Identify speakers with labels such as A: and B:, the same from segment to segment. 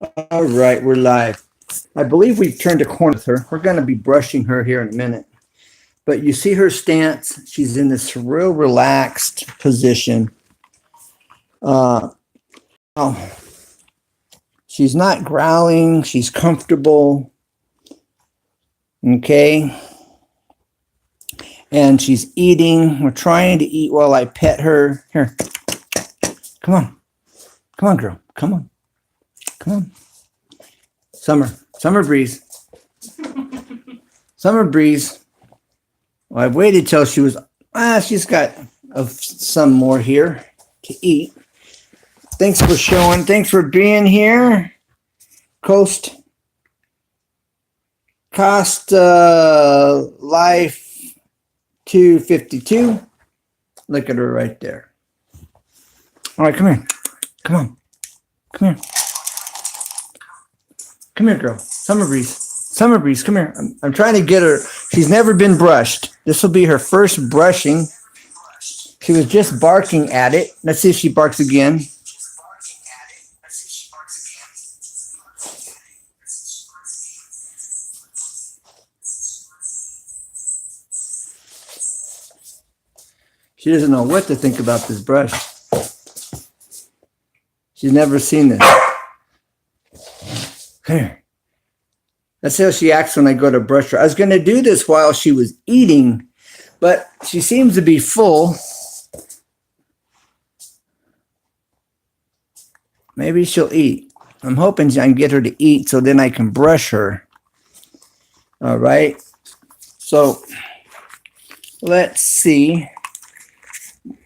A: All right, we're live. I believe we've turned a corner with her. We're going to be brushing her here in a minute. But you see her stance. She's in this real relaxed position. Oh, she's not growling. She's comfortable. Okay. And she's eating. We're trying to eat while I pet her. Here. Come on. Come on, girl. Come on. Come on. Summer breeze. Summer breeze. Well, I've waited till she was, she's got some more here to eat. Thanks for showing. Thanks for being here. Coast Life 252. Look at her right there. All right, come here. Come on. Come here. Come here, girl. Summer breeze. Summer breeze, come here. I'm trying to get her. She's never been brushed. This will be her first brushing. She was just barking at it. Let's see if she barks again. She doesn't know what to think about this brush. She's never seen this. Here. That's how she acts when I go to brush her. I was going to do this while she was eating, but she seems to be full. Maybe she'll eat. I'm hoping I can get her to eat so then I can brush her. All right. So let's see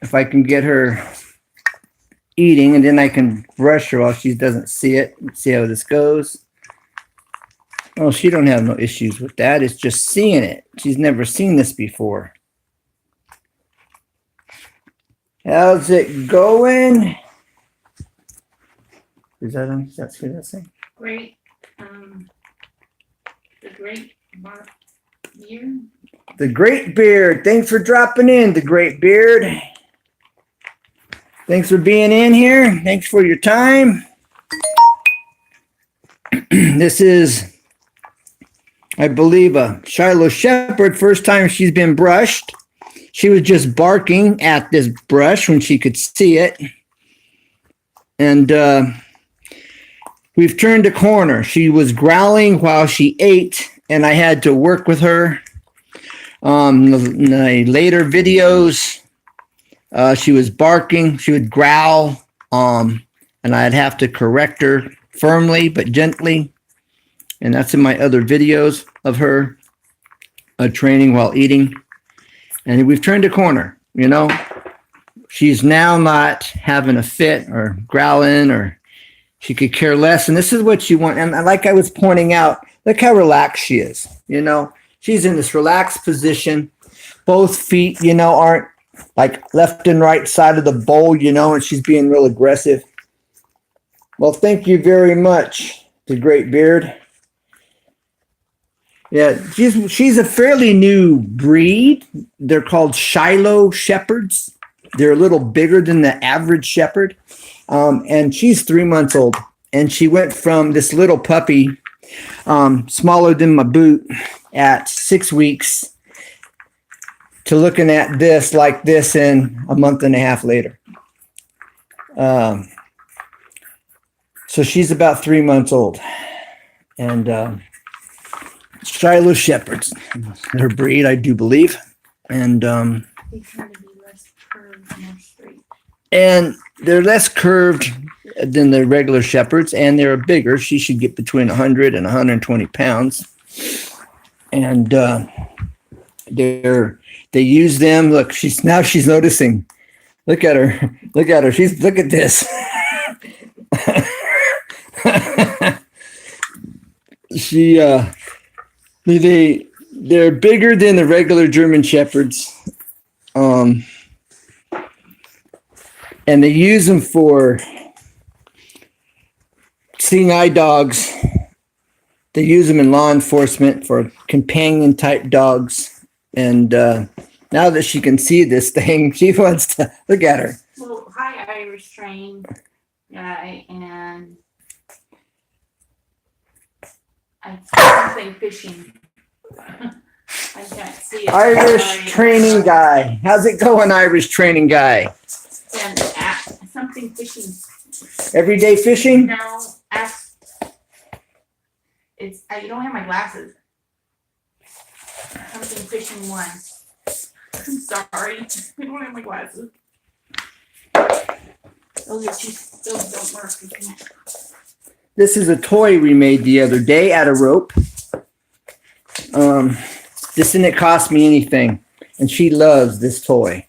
A: if I can get her eating and then I can brush her while she doesn't see it. Let's see how this goes. Oh, she don't have no issues with that. It's just seeing it. She's never seen this before. How's it going? Is that on? That's what that's saying.
B: Great. The great beard.
A: The Great Beard. Thanks for dropping in, the Great Beard. Thanks for being in here. Thanks for your time. This is, I believe, a Shiloh Shepherd. First time she's been brushed. She was just barking at this brush when she could see it. And we've turned a corner. She was growling while she ate, and I had to work with her. In the later videos, she was barking. She would growl, and I'd have to correct her firmly but gently. And that's in my other videos of her training while eating. And we've turned a corner, you know. She's now not having a fit or growling, or she could care less. And this is what you want. And like I was pointing out, look how relaxed she is. You know, she's in this relaxed position. Both feet, you know, aren't like left and right side of the bowl, you know, and she's being real aggressive. Well, thank you very much, the Great Beard. Yeah, she's a fairly new breed. They're called Shiloh Shepherds. They're a little bigger than the average shepherd. And she's 3 months old. And she went from this little puppy, smaller than my boot, at 6 weeks, to looking at this like this in a month and a half later. So she's about 3 months old. And Shiloh Shepherds, her breed, I do believe. And
B: They try to be less curved, more straight.
A: and they're less curved than the regular shepherds, and they're bigger. She should get between 100 and 120 pounds. And they use them. Look, she's noticing. Look at her. Look at her. Look at this. They're bigger than the regular German shepherds. And they use them for seeing eye dogs. They use them in law enforcement for companion type dogs. And now that she can see this thing, she wants to look at her.
B: Well, high Irish trained guy, and I think fishing. I can't see it.
A: Irish
B: Sorry.
A: training guy. How's it going, Irish training guy?
B: And something fishing.
A: Everyday fishing?
B: No, it's, you don't have my glasses. Something fishing one. I'm sorry. I don't have my glasses. Those don't work. You can't.
A: This is a toy we made the other day out of rope. This didn't cost me anything, and she loves this toy.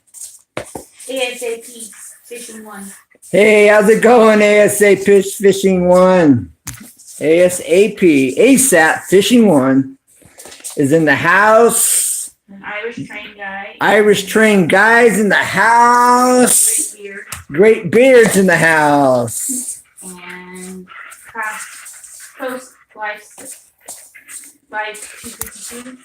B: ASAP fishing one.
A: Hey, how's it going, ASAP Fishing One? ASAP Fishing One is in the house.
B: An Irish train guy.
A: Irish train guys in the house.
B: Great beard.
A: Great beards in the house.
B: And Coast Life 252.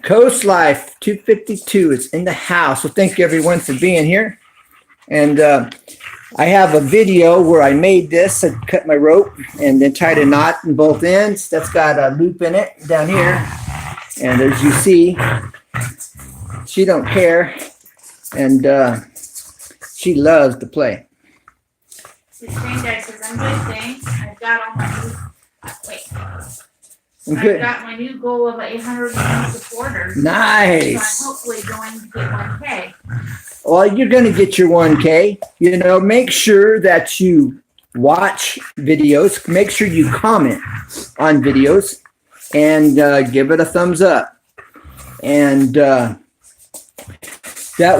A: Coast Life 252 is in the house. Well, thank you everyone for being here. And I have a video where I made this. I cut my rope and then tied a knot in both ends. That's got a loop in it down here. And as you see, she don't care. And she loves to play.
B: This train guy says, I'm good, thanks. I've got all my new,
A: I'm
B: I've
A: good.
B: got my new goal of 800 supporters.
A: Nice.
B: So I'm hopefully going to get 1K.
A: Well, you're going to get your 1K. You know, make sure that you watch videos. Make sure you comment on videos and give it a thumbs up. And that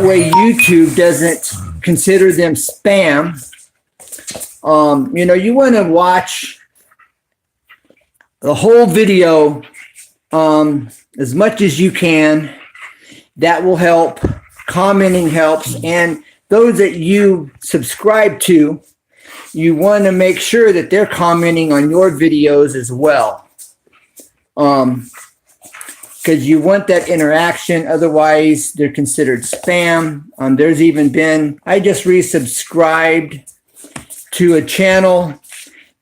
A: way YouTube doesn't consider them spam. You know, you want to watch the whole video as much as you can. That will help. Commenting helps. And those that you subscribe to, you want to make sure that they're commenting on your videos as well. Because you want that interaction. Otherwise, they're considered spam. There's even been, I just resubscribed to a channel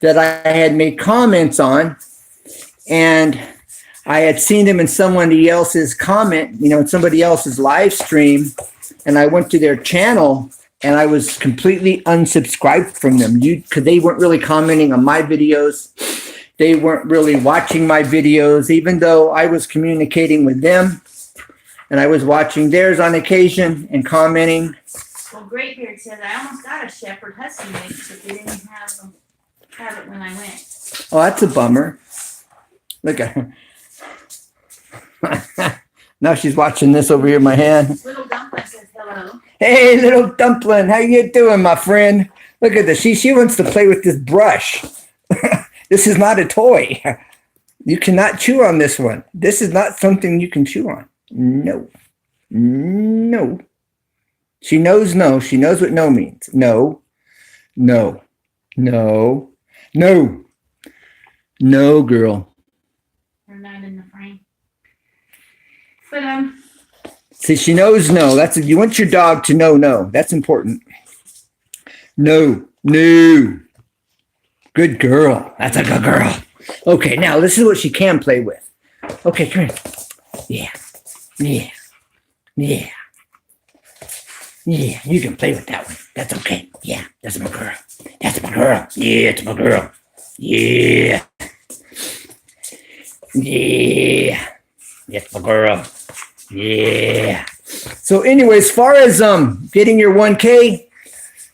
A: that I had made comments on, and I had seen them in somebody else's comment, you know, in somebody else's live stream, and I went to their channel and I was completely unsubscribed from them. Because they weren't really commenting on my videos. They weren't really watching my videos, even though I was communicating with them and I was watching theirs on occasion and commenting.
B: Well, Great Beard says, I almost got a Shepherd Husky mix, but they didn't have it when I went.
A: Oh, that's a bummer. Look at her. Now she's watching this over here in my hand.
B: Little Dumpling says hello.
A: Hey, little dumpling, how you doing, my friend? Look at this. She wants to play with this brush. This is not a toy. You cannot chew on this one. This is not something you can chew on. No. No. She knows no. She knows what no means. No. No. No. No. No, girl.
B: They're not in the frame. But
A: See, she knows no. That's you want your dog to know no. That's important. No. No. Good girl. That's a good girl. Okay, now this is what she can play with. Okay, come here. Yeah. Yeah. Yeah. Yeah, you can play with that one. That's okay. Yeah, that's my girl. That's my girl. Yeah, it's my girl. Yeah. Yeah. That's my girl. Yeah. So anyway, as far as getting your 1K,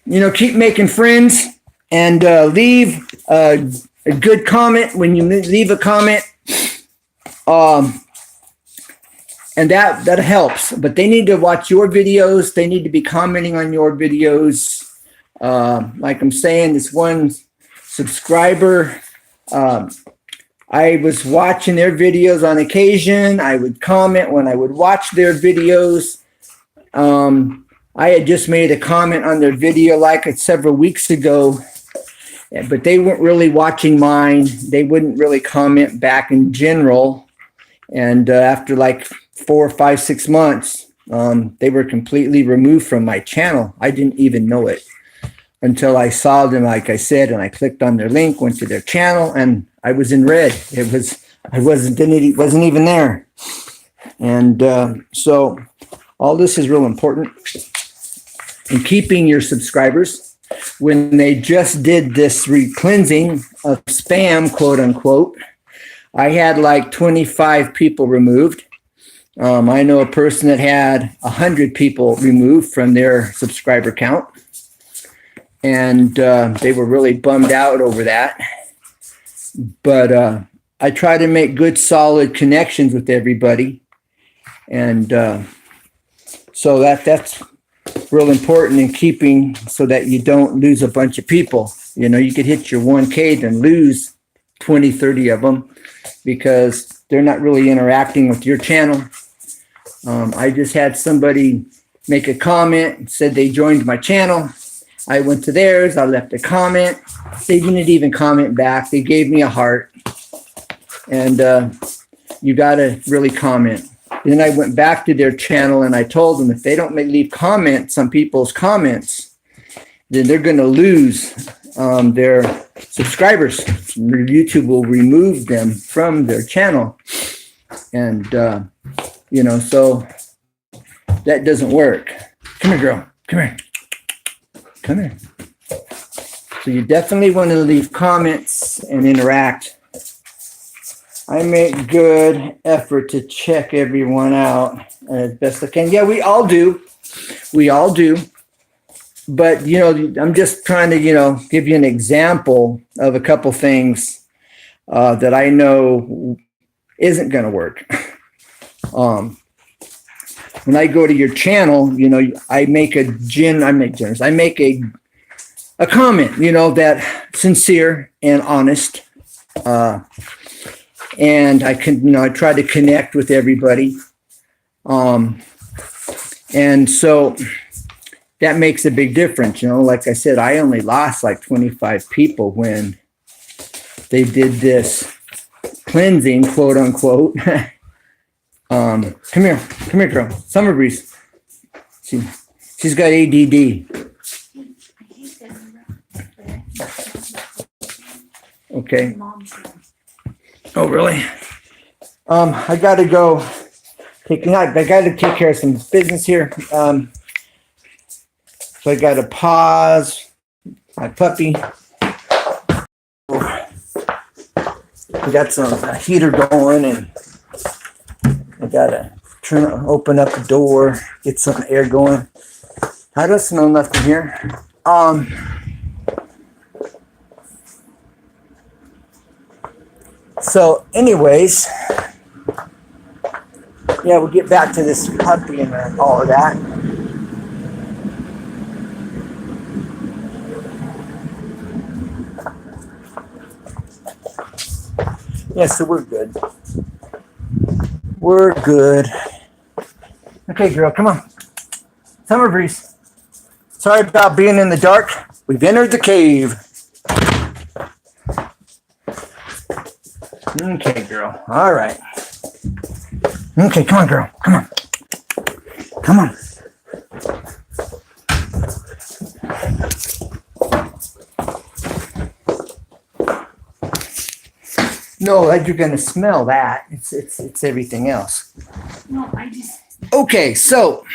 A: you know, keep making friends and leave a good comment when you leave a comment. And that helps, but they need to watch your videos. They need to be commenting on your videos. Like I'm saying, this one subscriber, I was watching their videos on occasion. I would comment when I would watch their videos. I had just made a comment on their video like several weeks ago, but they weren't really watching mine. They wouldn't really comment back in general. And after like 4, 5, 6 months, they were completely removed from my channel. I didn't even know it. until I saw them, like I said, and I clicked on their link, went to their channel, and I was in red. I wasn't even there. And so all this is real important in keeping your subscribers. When they just did this cleansing of spam, quote unquote, I had like 25 people removed. I know a person that had 100 people removed from their subscriber count. And they were really bummed out over that. But I try to make good, solid connections with everybody. And so that's real important in keeping so that you don't lose a bunch of people. You know, you could hit your 1K and lose 20, 30 of them because they're not really interacting with your channel. I just had somebody make a comment and said they joined my channel. I went to theirs. I left a comment. They didn't even comment back. They gave me a heart. And you got to really comment. Then I went back to their channel and I told them if they don't leave comments on people's comments, then they're going to lose their subscribers. YouTube will remove them from their channel. And, so that doesn't work. Come here, girl. Come here. Come here. So you definitely want to leave comments and interact. I make good effort to check everyone out as best I can. Yeah, we all do. We all do. But, I'm just trying to, give you an example of a couple things that I know isn't going to work. When I go to your channel, I make a comment, that sincere and honest. And I can, I try to connect with everybody. And so that makes a big difference. Like I said, I only lost like 25 people when they did this cleansing, quote unquote. Come here, girl. Summer Breeze. She's got ADD. Okay. Oh, really? I got to go. I got to take care of some business here. So I got to pause my puppy. We got some heater going, and I got to open up the door, get some air going. I don't smell nothing here. So anyways, yeah, we'll get back to this puppy and all of that. Yeah, so we're good. We're good. Okay, girl, come on. Summer Breeze. Sorry about being in the dark. We've entered the cave. Okay, girl. All right. Okay, come on, girl. Come on. Come on. No, you're gonna smell that. It's everything else.
B: No, I just.
A: Okay, so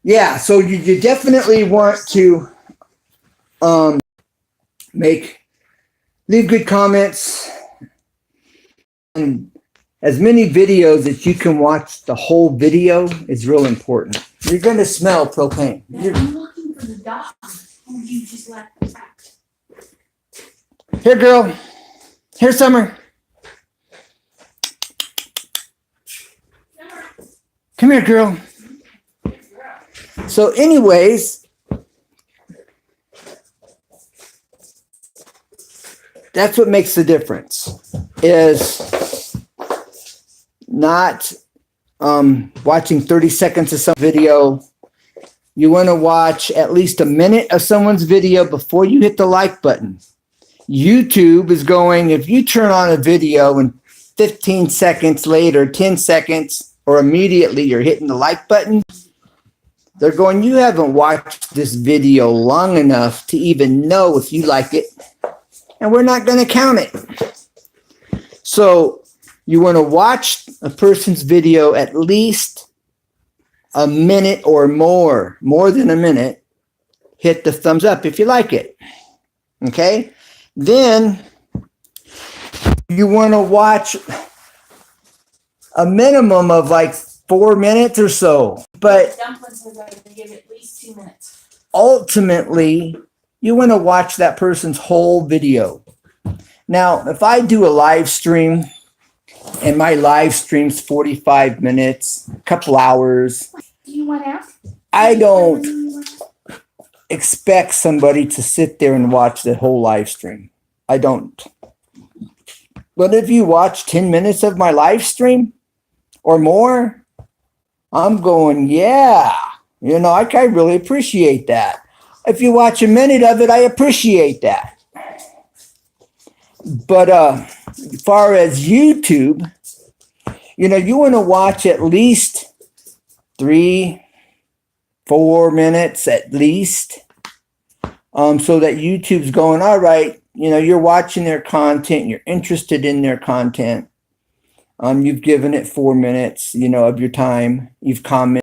A: yeah, so you definitely want to leave good comments and as many videos that you can watch the whole video is real important. You're gonna smell propane.
B: I'm looking for the dog. Oh, you just left the back.
A: Here, girl. Here, Summer. Come here, girl. So anyways, that's what makes the difference, is not watching 30 seconds of some video. You want to watch at least a minute of someone's video before you hit the like button. YouTube is going, if you turn on a video and 15 seconds later, 10 seconds, or immediately you're hitting the like button, They're going, you haven't watched this video long enough to even know if you like it, and we're not going to count it. So you want to watch a person's video at least a minute or more than a minute. Hit the thumbs up if you like it. Okay? Then you want to watch a minimum of like 4 minutes or so. But
B: Dumplings are going to give at least 2 minutes.
A: ultimately, you want to watch that person's whole video. Now, if I do a live stream and my live stream's 45 minutes, a couple hours,
B: Do you want out?
A: I don't expect somebody to sit there and watch the whole live stream. I don't. But if you watch 10 minutes of my live stream or more, I'm going, yeah, I really appreciate that. If you watch a minute of it, I appreciate that. But as far as YouTube, you want to watch at least 3-4 minutes at least, so that YouTube's going, all right, you're watching their content, you're interested in their content. You've given it 4 minutes, of your time. You've commented,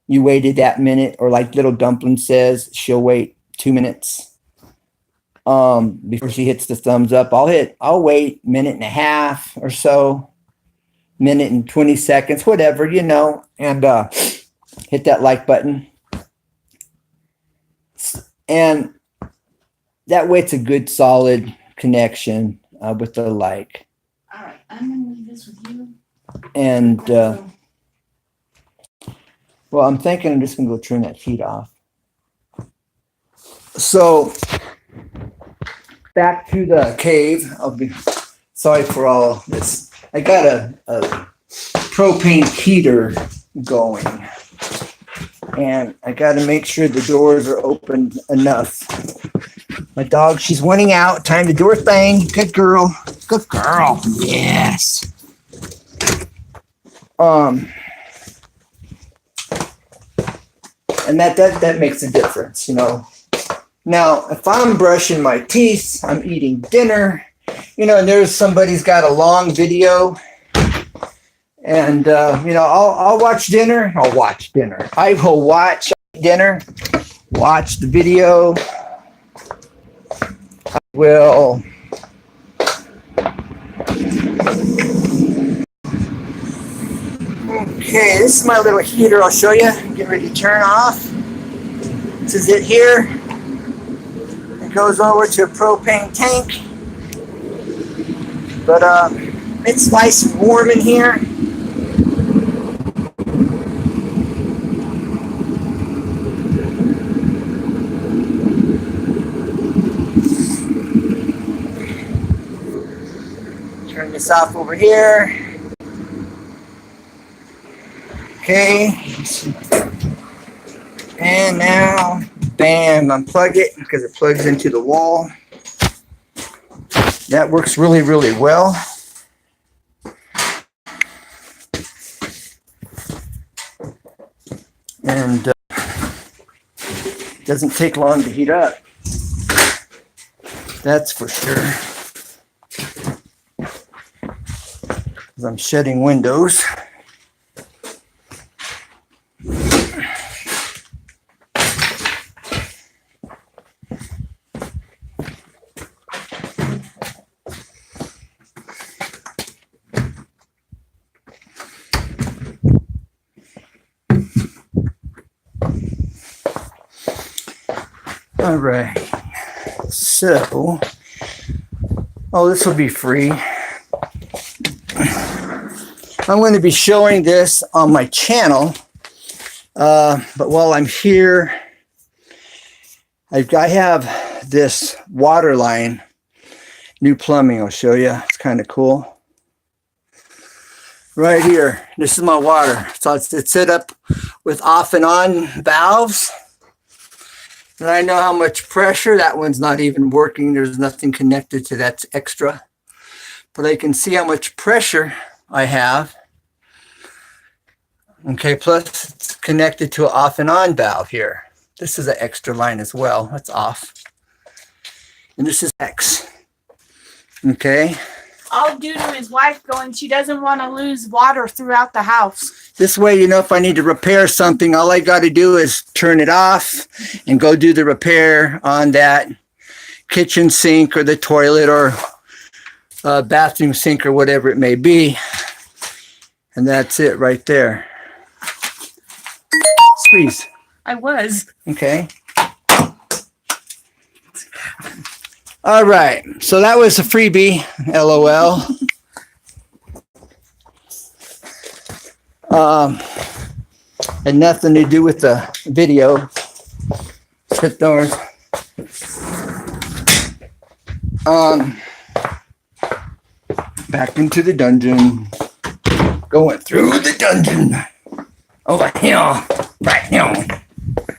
A: you waited that minute, or like Little Dumpling says, she'll wait 2 minutes before she hits the thumbs up. I'll wait 1.5 minutes or so, 1:20 seconds, whatever, and hit that like button. And that way it's a good, solid connection with the like.
B: All right, I'm going to leave this with you.
A: And, well, I'm thinking I'm just going to go turn that heat off. So, back to the cave. I'll be sorry for all this. I got a propane heater going. And I got to make sure the doors are open enough. My dog, she's winning out. Time to do her thing. Good girl. Good girl. Yes. And that makes a difference, Now, if I'm brushing my teeth, I'm eating dinner, and there's somebody's got a long video, and I'll watch dinner. I will watch dinner, watch the video. I will okay, this is my little heater. I'll show you. Get ready to turn off. This is it here. It goes over to a propane tank. But it's nice and warm in here. Turn this off over here. Okay. And now, bam, unplug it because it plugs into the wall. That works really, really well. And doesn't take long to heat up. That's for sure. Because I'm shutting windows. All right, so, this will be free. I'm going to be showing this on my channel, but while I'm here, I have this water line, new plumbing. I'll show you. It's kind of cool. Right here, this is my water. So it's set up with off and on valves. And I know how much pressure. That one's not even working. There's nothing connected to that extra. But I can see how much pressure I have. Okay, plus it's connected to an off and on valve here. This is an extra line as well. That's off. And this is X. Okay.
B: All due to his wife going, she doesn't want to lose water throughout the house.
A: This way, you know, if I need to repair something, all I got to do is turn it off and go do the repair on that kitchen sink or the toilet or bathroom sink or whatever it may be. And that's it right there. Squeeze.
B: I was.
A: Okay. All right. So that was a freebie, LOL. Had nothing to do with the video. Sit doors. Back into the dungeon. Going through the dungeon. Over here. Right here.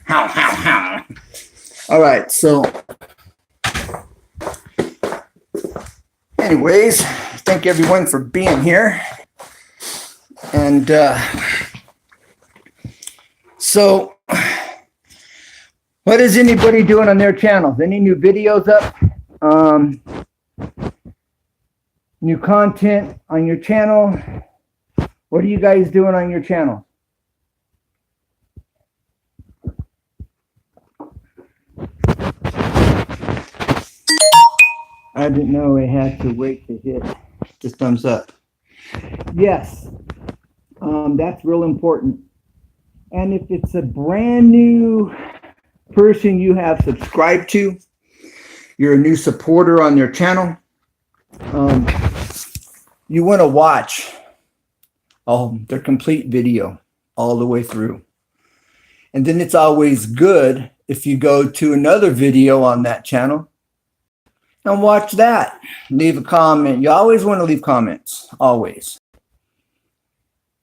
A: How. All right, so anyways, thank everyone for being here. And so what is anybody doing on their channels? Any new videos up? New content on your channel? What are you guys doing on your channel? I didn't know I had to wait to hit the thumbs up. Yes, that's real important. And if it's a brand new person you have subscribed to, you're a new supporter on their channel, you want to watch their complete video all the way through. And then it's always good if you go to another video on that channel and watch that. Leave a comment. You always want to leave comments, always.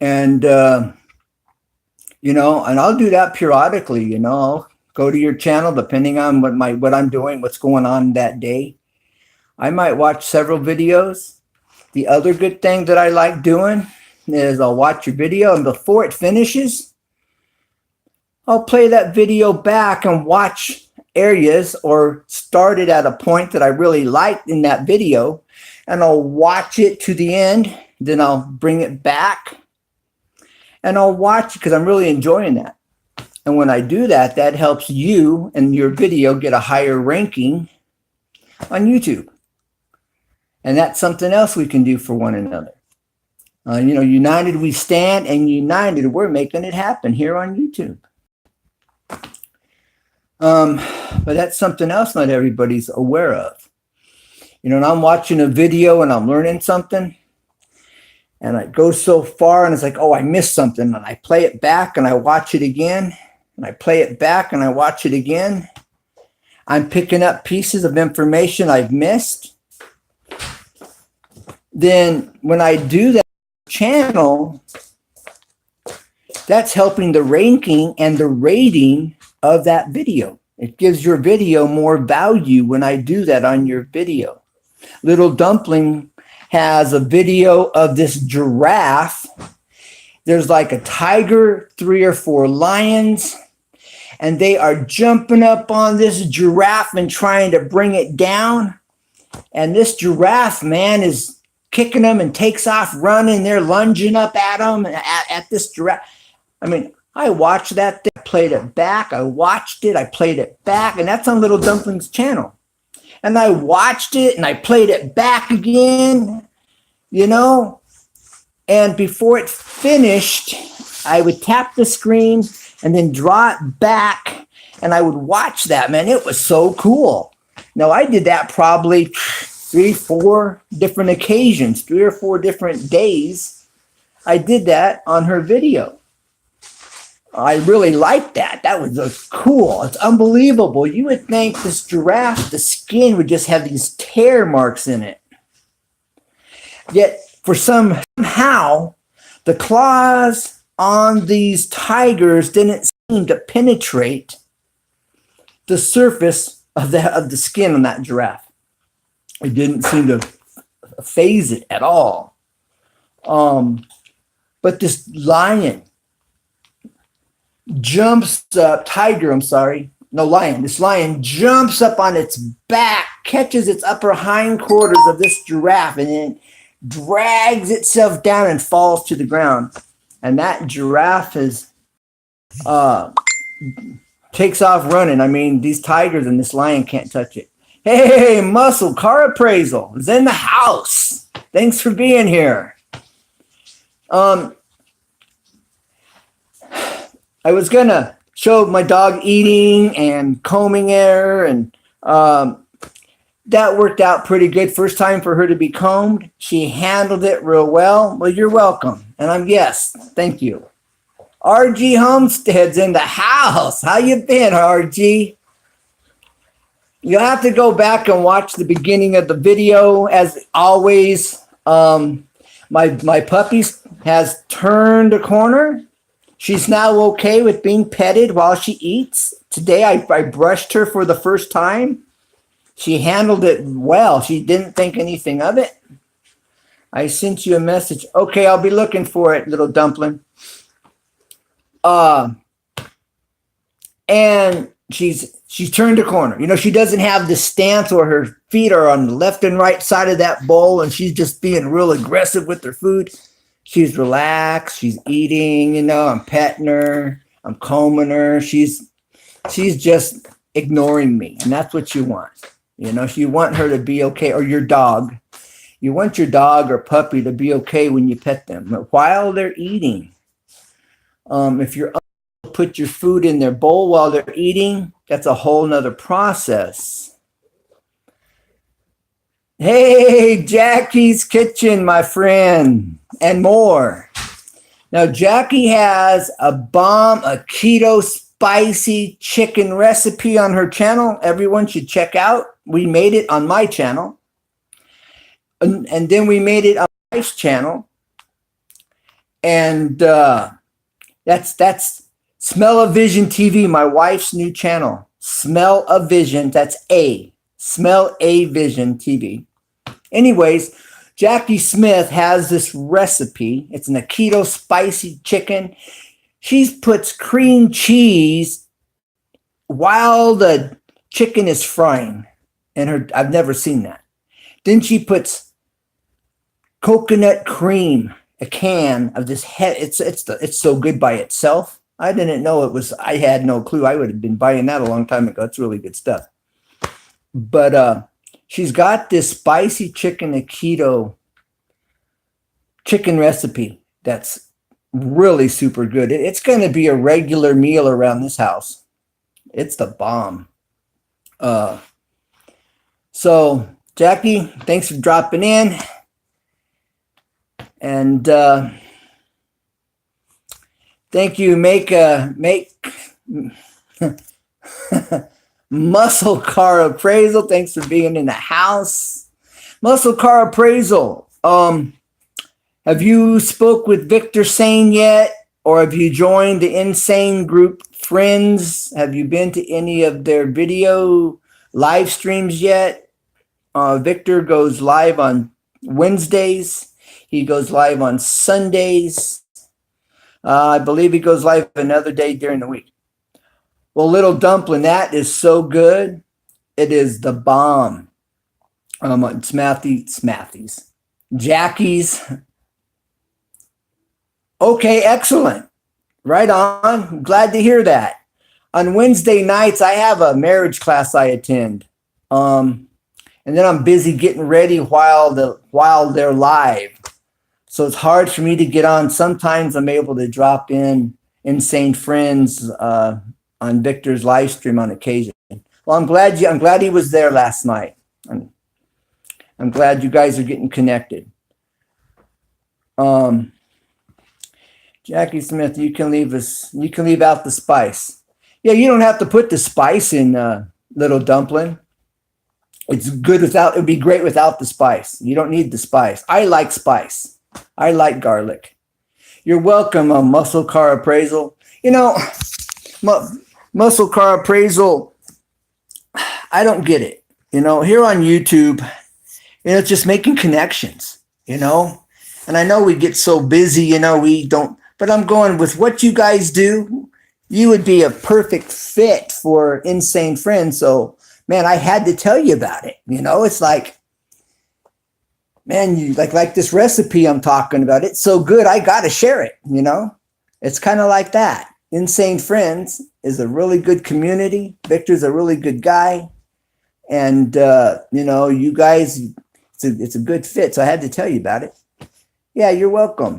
A: And, you know, and I'll do that periodically, you know. I'll go to your channel depending on what I'm doing, what's going on that day. I might watch several videos. The other good thing that I like doing is I'll watch your video, and before it finishes, I'll play that video back and watch areas or start it at a point that I really liked in that video, and I'll watch it to the end. Then I'll bring it back and I'll watch it because I'm really enjoying that. And when I do that, that helps you and your video get a higher ranking on YouTube. And that's something else we can do for one another. You know, united we stand, and united we're making it happen here on YouTube. But that's something else not everybody's aware of. You know, and I'm watching a video and I'm learning something, and I go so far and it's like, oh, I missed something. And I play it back and I watch it again, and I play it back and I watch it again. I'm picking up pieces of information I've missed. Then when I do that channel, that's helping the ranking and the rating of that video. It gives your video more value when I do that on your video. Little Dumpling has a video of this giraffe. There's like a tiger, 3 or 4 lions, and they are jumping up on this giraffe and trying to bring it down. And this giraffe, man, is kicking them and takes off running. They're lunging up at them, at this giraffe. I mean, I watched that thing, played it back. I watched it, I played it back, and that's on Little Dumpling's channel. And I watched it and I played it back again, you know. And before it finished, I would tap the screen and then draw it back, and I would watch that. Man, it was so cool. Now, I did that probably 3 or 4 different occasions, 3 or 4 different days. I did that on her video. I really liked that. That was cool. It's unbelievable. You would think this giraffe, the skin would just have these tear marks in it. Yet, for somehow, the claws on these tigers didn't seem to penetrate the surface of the skin on that giraffe. It didn't seem to phase it at all. But this lion, jumps up, tiger, I'm sorry, no, lion. This lion jumps up on its back, catches its upper hindquarters of this giraffe, and then drags itself down and falls to the ground. And that giraffe is takes off running. I mean, these tigers and this lion can't touch it. Hey, Muscle Car Appraisal is in the house. Thanks for being here. I was gonna show my dog eating and combing her, and that worked out pretty good. First time for her to be combed. She handled it real well. Well, you're welcome. And yes, thank you. RG Homestead's in the house. How you been, RG? You'll have to go back and watch the beginning of the video. As always, my puppy has turned a corner. She's now okay with being petted while she eats. Today, I brushed her for the first time. She handled it well. She didn't think anything of it. I sent you a message. Okay, I'll be looking for it, little dumpling. And she's turned a corner. You know, she doesn't have the stance where her feet are on the left and right side of that bowl, and she's just being real aggressive with her food. She's relaxed. She's eating. You know, I'm petting her. I'm combing her. She's just ignoring me, and that's what you want. You know, you want her to be okay, or your dog. You want your dog or puppy to be okay when you pet them while they're eating. If you're put your food in their bowl while they're eating, that's a whole nother process. Hey, Jackie's Kitchen, my friend, and more. Now, Jackie has a keto spicy chicken recipe on her channel. Everyone should check out. We made it on my channel. And then we made it on my wife's channel. And that's Smell-O-Vision TV, my wife's new channel. Smell-O-Vision, that's Smell-A-Vision TV. Anyways, Jackie Smith has this recipe. It's a keto spicy chicken. She puts cream cheese while the chicken is frying. And I've never seen that. Then she puts coconut cream, a can of this. It's so good by itself. I didn't know it was. I had no clue. I would have been buying that a long time ago. It's really good stuff. But she's got this spicy chicken, a keto chicken recipe that's really super good. It's going to be a regular meal around this house. It's the bomb. So Jackie, thanks for dropping in. And thank you. Make Muscle Car Appraisal. Thanks for being in the house. Muscle Car Appraisal. Have you spoke with Victor Sane yet? Or have you joined the Insane Group Friends? Have you been to any of their video live streams yet? Victor goes live on Wednesdays. He goes live on Sundays. I believe he goes live another day during the week. Well, Little Dumpling, that is so good. It is the bomb. It's Matthew's. Jackie's. Okay, excellent. Right on. Glad to hear that. On Wednesday nights, I have a marriage class I attend. And then I'm busy getting ready while they're live. So it's hard for me to get on. Sometimes I'm able to drop in Insane Friends on Victor's live stream on occasion. Well, I'm glad he was there last night. I'm glad you guys are getting connected. Jackie Smith, you can leave out the spice. Yeah, you don't have to put the spice in, Little Dumpling. It's good without. It'd be great without the spice. You don't need the spice. I like spice. I like garlic. You're welcome, Muscle Car Appraisal. You know, Muscle Car Appraisal, I don't get it. You know, here on YouTube, it's just making connections, and I know we get so busy, we don't, but I'm going with what you guys do. you would be a perfect fit for Insane Friends. So, man, I had to tell you about it. It's like, man, you like this recipe I'm talking about. It's so good, I got to share it. It's kind of like that. Insane Friends is a really good community. Victor's a really good guy. And, you guys, it's a good fit. So I had to tell you about it. Yeah, you're welcome.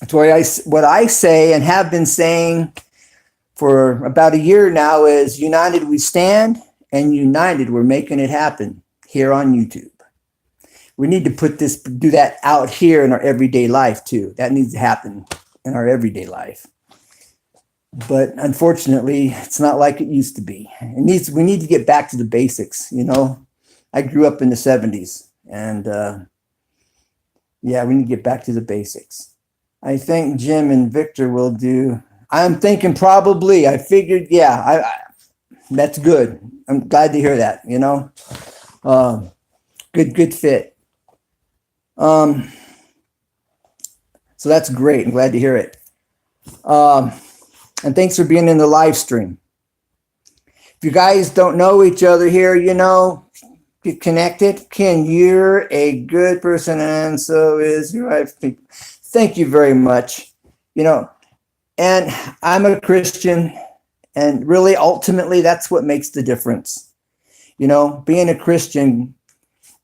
A: That's what I say and have been saying for about a year now is united we stand, and united we're making it happen here on YouTube. We need to do that out here in our everyday life too. That needs to happen in our everyday life. But unfortunately, it's not like it used to be. We need to get back to the basics. I grew up in the 70s, and we need to get back to the basics. I think Jim and Victor will do. I'm thinking probably. I figured, that's good. I'm glad to hear that. Good fit. So that's great. I'm glad to hear it. And thanks for being in the live stream. If you guys don't know each other here, get connected. Ken, you're a good person, and so is your wife. Thank you very much. And I'm a Christian, and really, ultimately, that's what makes the difference. Being a Christian,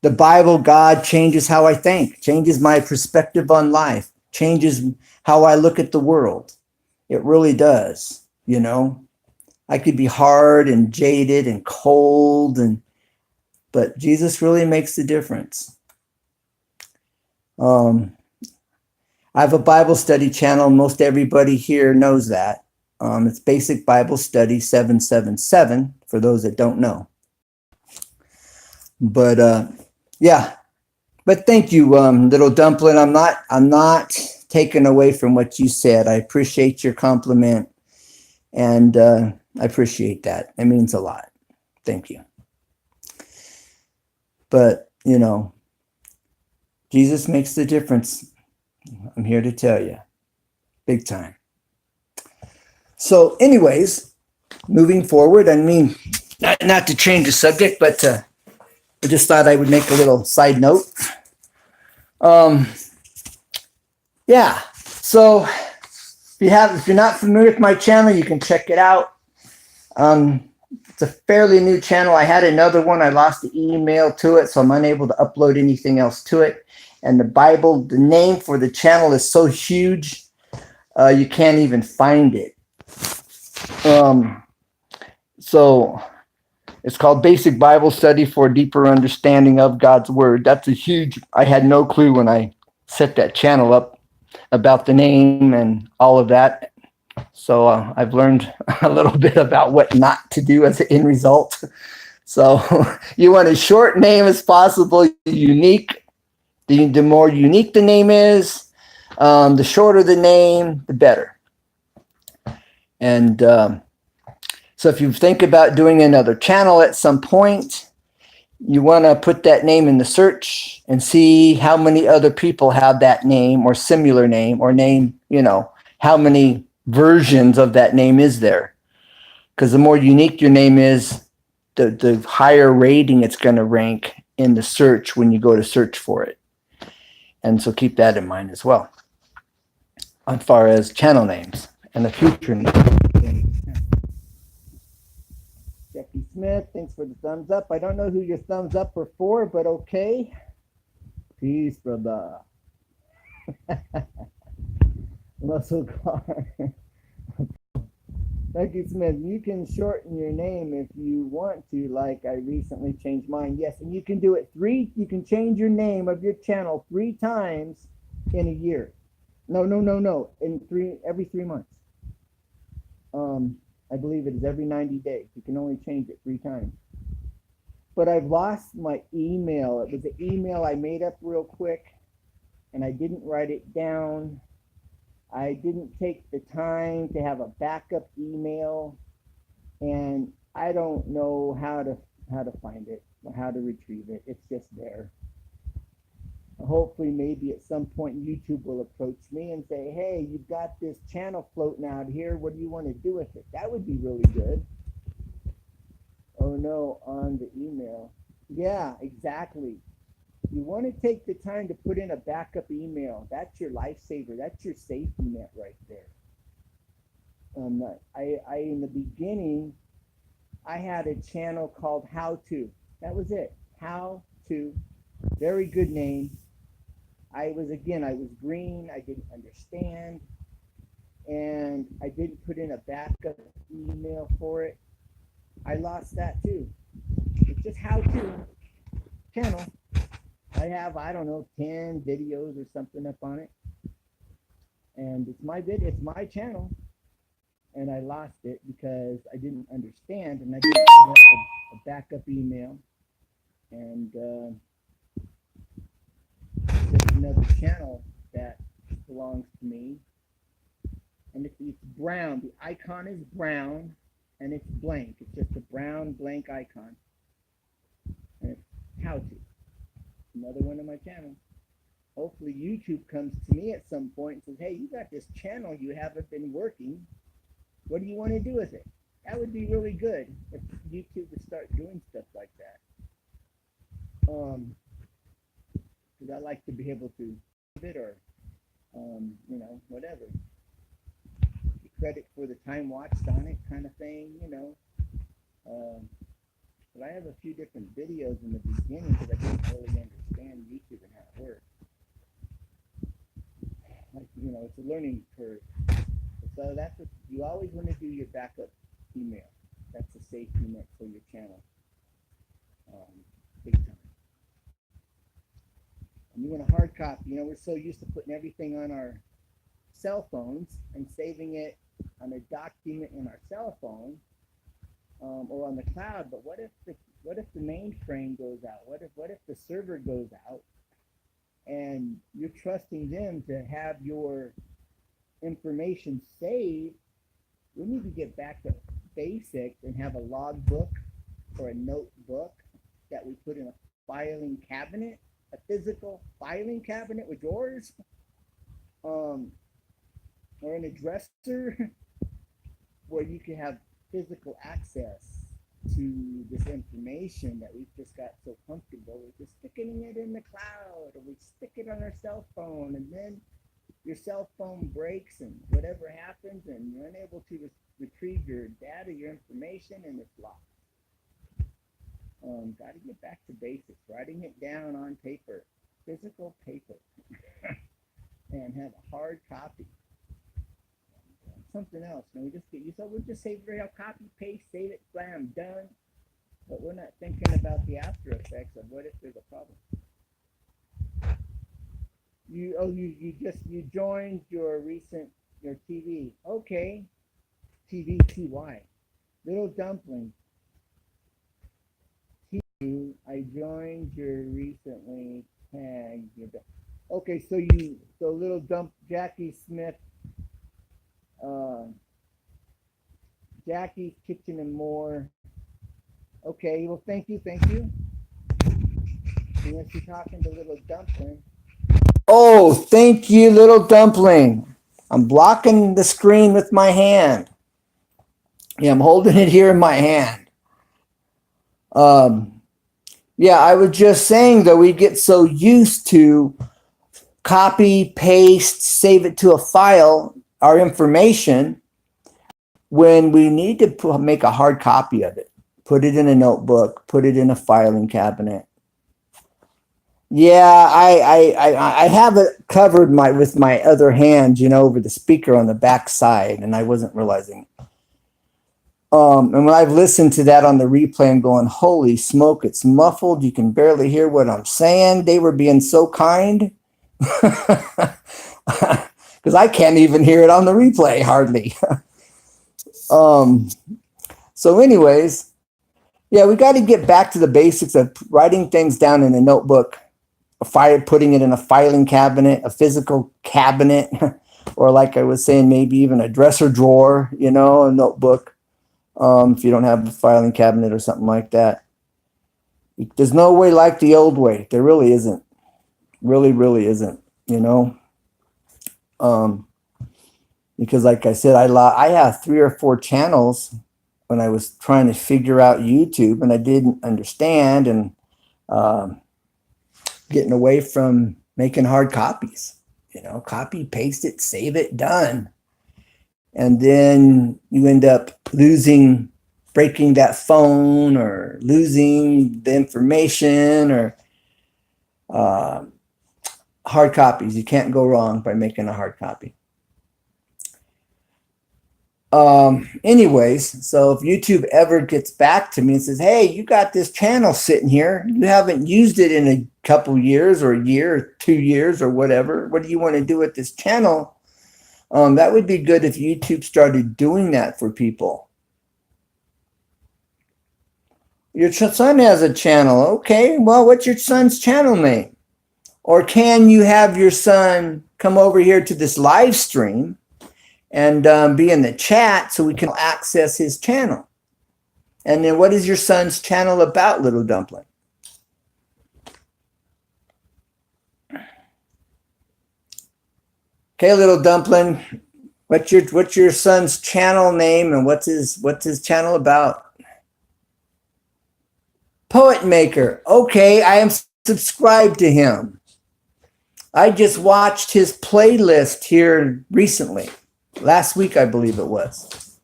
A: the Bible, God changes how I think, changes my perspective on life, changes how I look at the world. It really does. I could be hard and jaded and cold, but Jesus really makes the difference. I have a Bible study channel. Most everybody here knows that. It's Basic Bible Study 777 for those that don't know. But But thank you, little dumpling. I'm not taking away from what you said. I appreciate your compliment, and I appreciate that. It means a lot. Thank you. But Jesus makes the difference. I'm here to tell you, big time. So anyways, moving forward, not to change the subject, but I just thought I would make a little side note. So if you're not familiar with my channel, you can check it out. It's a fairly new channel. I had another one. I lost the email to it, so I'm unable to upload anything else to it. And the name for the channel is so huge, you can't even find it. So it's called Basic Bible Study for a Deeper Understanding of God's Word. I had no clue when I set that channel up about the name and all of that. So I've learned a little bit about what not to do as an end result. So you want a short name as possible, unique. The more unique the name is, the shorter the name, the better. And so if you think about doing another channel at some point, you want to put that name in the search and see how many other people have that name or similar name or name, how many versions of that name is there. Because the more unique your name is, the higher rating it's going to rank in the search when you go to search for it. And so keep that in mind as well, as far as channel names and the future names. Jackie Smith, thanks for the thumbs up. I don't know who your thumbs up are for, but okay. Peace, brother. Russell Clark. Jackie Smith, you can shorten your name if you want to, like I recently changed mine. Yes, and you can do it you can change your name of your channel 3 times in a year. No. Every 3 months. I believe it is every 90 days. You can only change it 3 times. But I've lost my email. It was an email I made up real quick, and I didn't write it down. I didn't take the time to have a backup email, and I don't know how to find it or how to retrieve it. It's just there. Hopefully, maybe at some point, YouTube will approach me and say, hey, you've got this channel floating out here. What do you want to do with it? That would be really good. Oh no, on the email. Yeah, exactly. You want to take the time to put in a backup email. That's your lifesaver. That's your safety net right there. In the beginning, I had a channel called How To. That was it. How To. Very good name. I was green. I didn't understand. And I didn't put in a backup email for it. I lost that too. It's just How To channel. I have, I don't know, 10 videos or something up on it. And it's my channel. And I lost it because I didn't understand and I didn't put up a backup email. And there's another channel that belongs to me. And it's brown. The icon is brown and it's blank. It's just a brown blank icon. And it's How To. Another one of my channels. Hopefully YouTube comes to me at some point and says, hey, you got this channel you haven't been working. What do you want to do with it? That would be really good if YouTube would start doing stuff like that. Because I like to be able to give it or, whatever. Credit for the time watched on it kind of thing, But I have a few different videos in the beginning because I didn't really understand YouTube and how it works. It's a learning curve. So that's what you always want to do, your backup email. That's a safety net for your channel. Big time. And you want a hard copy. We're so used to putting everything on our cell phones and saving it on a document in our cell phone or on the cloud. But what if the mainframe goes out? What if the server goes out and you're trusting them to have your information saved? We need to get back to basics and have a logbook or a notebook that we put in a filing cabinet, a physical filing cabinet with drawers, or in a dresser where you can have physical access to this information that we've just got so comfortable with just sticking it in the cloud, or we stick it on our cell phone, and then your cell phone breaks and whatever happens and you're unable to retrieve your data, your information, and it's lost. Got to get back to basics, writing it down on paper, physical paper, and have a hard copy. Something else. We just get used to it. We'll just save it, copy, paste, save it, blam, done. But we're not thinking about the after effects of what if there's a problem. You joined your TV. Okay. TV TY. Little Dumpling. I joined your recently tagged. Okay, so Little Jackie Smith, Jackie's Kitchen and More. Okay, well, thank you. Unless you're talking to Little Dumpling. Oh, thank you, Little Dumpling. I'm blocking the screen with my hand. Yeah, I'm holding it here in my hand. Yeah, I was just saying that we get so used to copy, paste, save it to a file, our information, when we need to make a hard copy of it. Put it in a notebook, put it in a filing cabinet. Yeah, I have it covered with my other hand, over the speaker on the back side, and I wasn't realizing. And when I've listened to that on the replay, I'm going, holy smoke, it's muffled. You can barely hear what I'm saying. They were being so kind. Because I can't even hear it on the replay, hardly. So anyways, yeah, we got to get back to the basics of writing things down in a notebook, putting it in a filing cabinet, a physical cabinet, or like I was saying, maybe even a dresser drawer, a notebook. If you don't have a filing cabinet or something like that. There's no way like the old way. There really isn't. Really, really isn't, because like I said, I have 3 or 4 channels when I was trying to figure out YouTube, and I didn't understand, and um, getting away from making hard copies, copy, paste it, save it, done. And then you end up breaking that phone, or losing the information, or uh, hard copies. You can't go wrong by making a hard copy. Anyways, so if YouTube ever gets back to me and says, hey, you got this channel sitting here, you haven't used it in a couple years, or a year, or 2 years, or whatever, what do you want to do with this channel? That would be good if YouTube started doing that for people. Your son has a channel. Okay, well, what's your son's channel name? Or can you have your son come over here to this live stream and be in the chat so we can access his channel? And then what is your son's channel about, Little Dumpling? Okay, Little Dumpling, what's your son's channel name, and what's his channel about? Poet Maker. Okay, I am subscribed to him. I just watched his playlist here recently. Last week, I believe it was.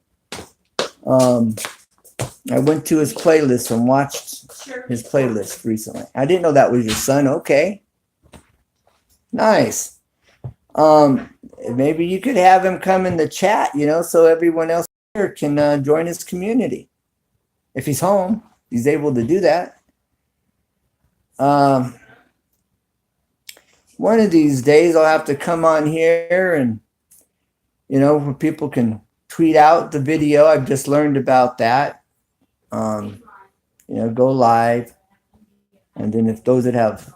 A: I went to his playlist and watched his playlist recently. I didn't know that was your son. Okay. Nice. Maybe you could have him come in the chat, so everyone else here can join his community. If he's home, he's able to do that. One of these days I'll have to come on here and, where people can tweet out the video. I've just learned about that. Go live. And then if those that have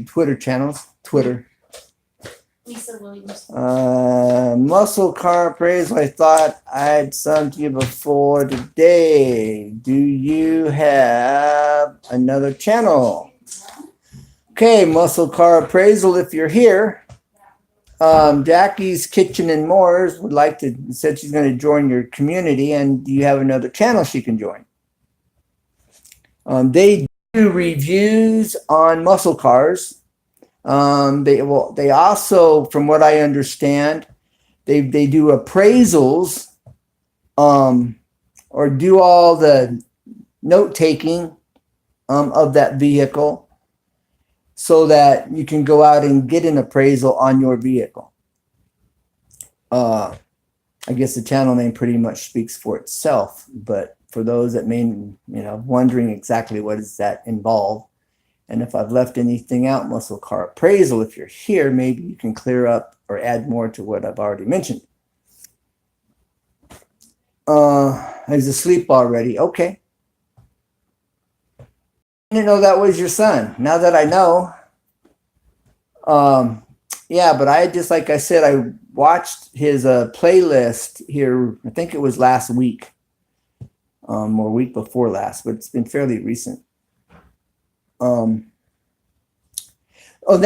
A: Twitter channels, Twitter.
B: Lisa Williams.
A: Muscle car appraisal. I thought I'd sent to you before today. Do you have another channel? Okay, Muscle Car Appraisal, if you're here. Jackie's Kitchen and More's said she's going to join your community, and do you have another channel she can join? They do reviews on muscle cars. They also, from what I understand, they do appraisals, or do all the note taking of that vehicle, so that you can go out and get an appraisal on your vehicle. I guess the channel name pretty much speaks for itself, but for those that may, wondering exactly what does that involve, and if I've left anything out, Muscle Car Appraisal, if you're here, maybe you can clear up or add more to what I've already mentioned. He's asleep already. Okay. I didn't know that was your son. Now that I know. Yeah, but like I said, I watched his playlist here, I think it was last week, or week before last, but it's been fairly recent. And on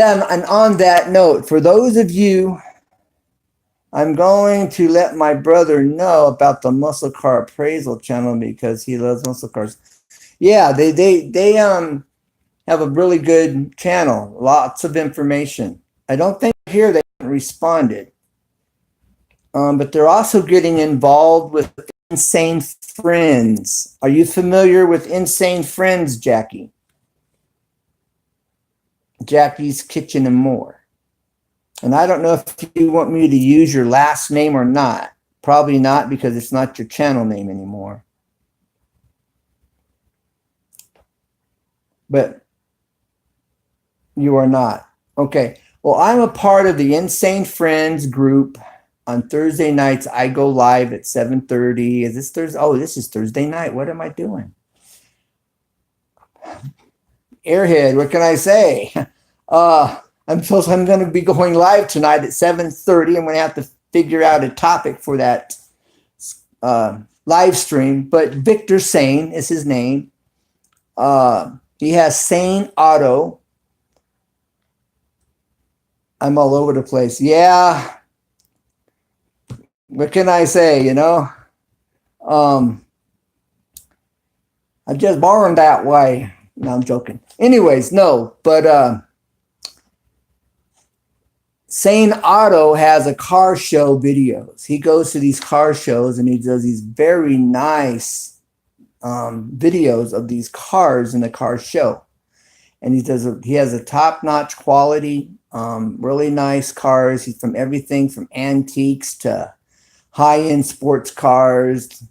A: that note, for those of you, I'm going to let my brother know about the Muscle Car Appraisal channel because he loves muscle cars. Yeah, they have a really good channel, lots of information. I don't think here they responded, but they're also getting involved with Insane Friends. Are you familiar with Insane Friends, Jackie? Jackie's Kitchen and More. And I don't know if you want me to use your last name or not. Probably not, because it's not your channel name anymore. But you are not. Okay. Well, I'm a part of the Insane Friends group. On Thursday nights, I go live at 7:30. Is this Thursday? Oh, this is Thursday night. What am I doing? Airhead, what can I say? I'm going to be going live tonight at 7:30. I'm going to have to figure out a topic for that live stream. But Victor Sane is his name. He has Sane Auto. I'm all over the place. Yeah. What can I say, you know? I'm just born that way. No, I'm joking. Anyways, no, but Sane Auto has a car show videos. He goes to these car shows and he does these very nice videos of these cars in the car show. And he has a top-notch quality, really nice cars. He's from everything from antiques to high-end sports cars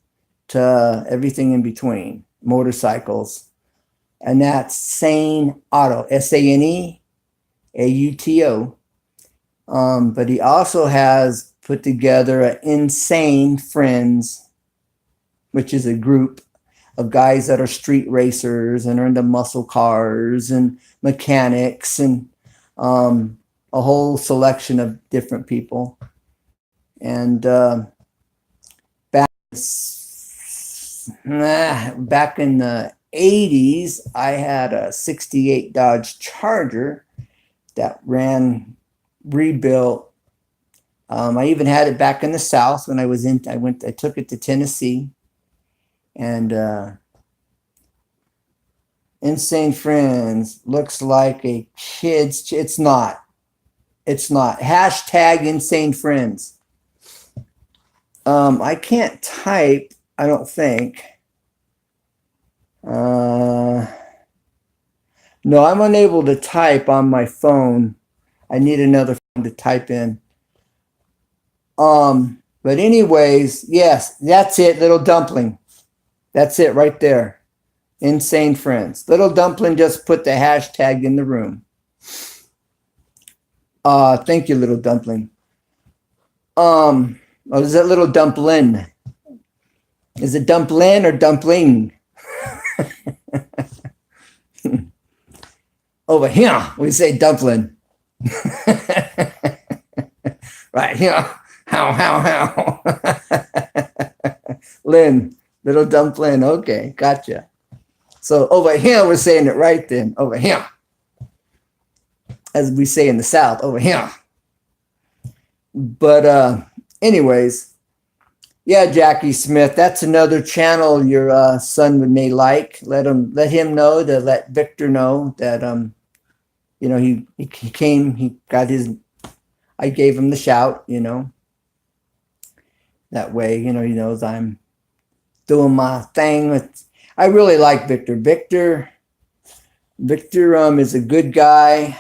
A: to everything in between, motorcycles. And that's Sane Auto, SANE AUTO. But he also has put together an Insane Friends, which is a group of guys that are street racers and are into muscle cars and mechanics and a whole selection of different people. And back in the 80s, I had a 68 Dodge Charger that ran rebuilt. I even had it back in the South when I took it to Tennessee. And Insane Friends looks like a kid's. It's not. Hashtag Insane Friends. I can't type, I don't think. No, I'm unable to type on my phone. I need another phone to type in. But anyways, yes, that's it, Little Dumpling. That's it right there. Insane Friends. Little Dumpling just put the hashtag in the room. Thank you, Little Dumpling. Is that Little Dumpling? Is it Dumpling or Dumpling? Over here, we say dumpling. Right here. How. Lynn, Little Dumpling. Okay, gotcha. So over here, we're saying it right then. Over here. As we say in the South, over here. But anyways, yeah, Jackie Smith, that's another channel your son may like. Let him know, to let Victor know that he came, he got his, I gave him the shout, That way, he knows I'm doing my thing. I really like Victor. Victor is a good guy.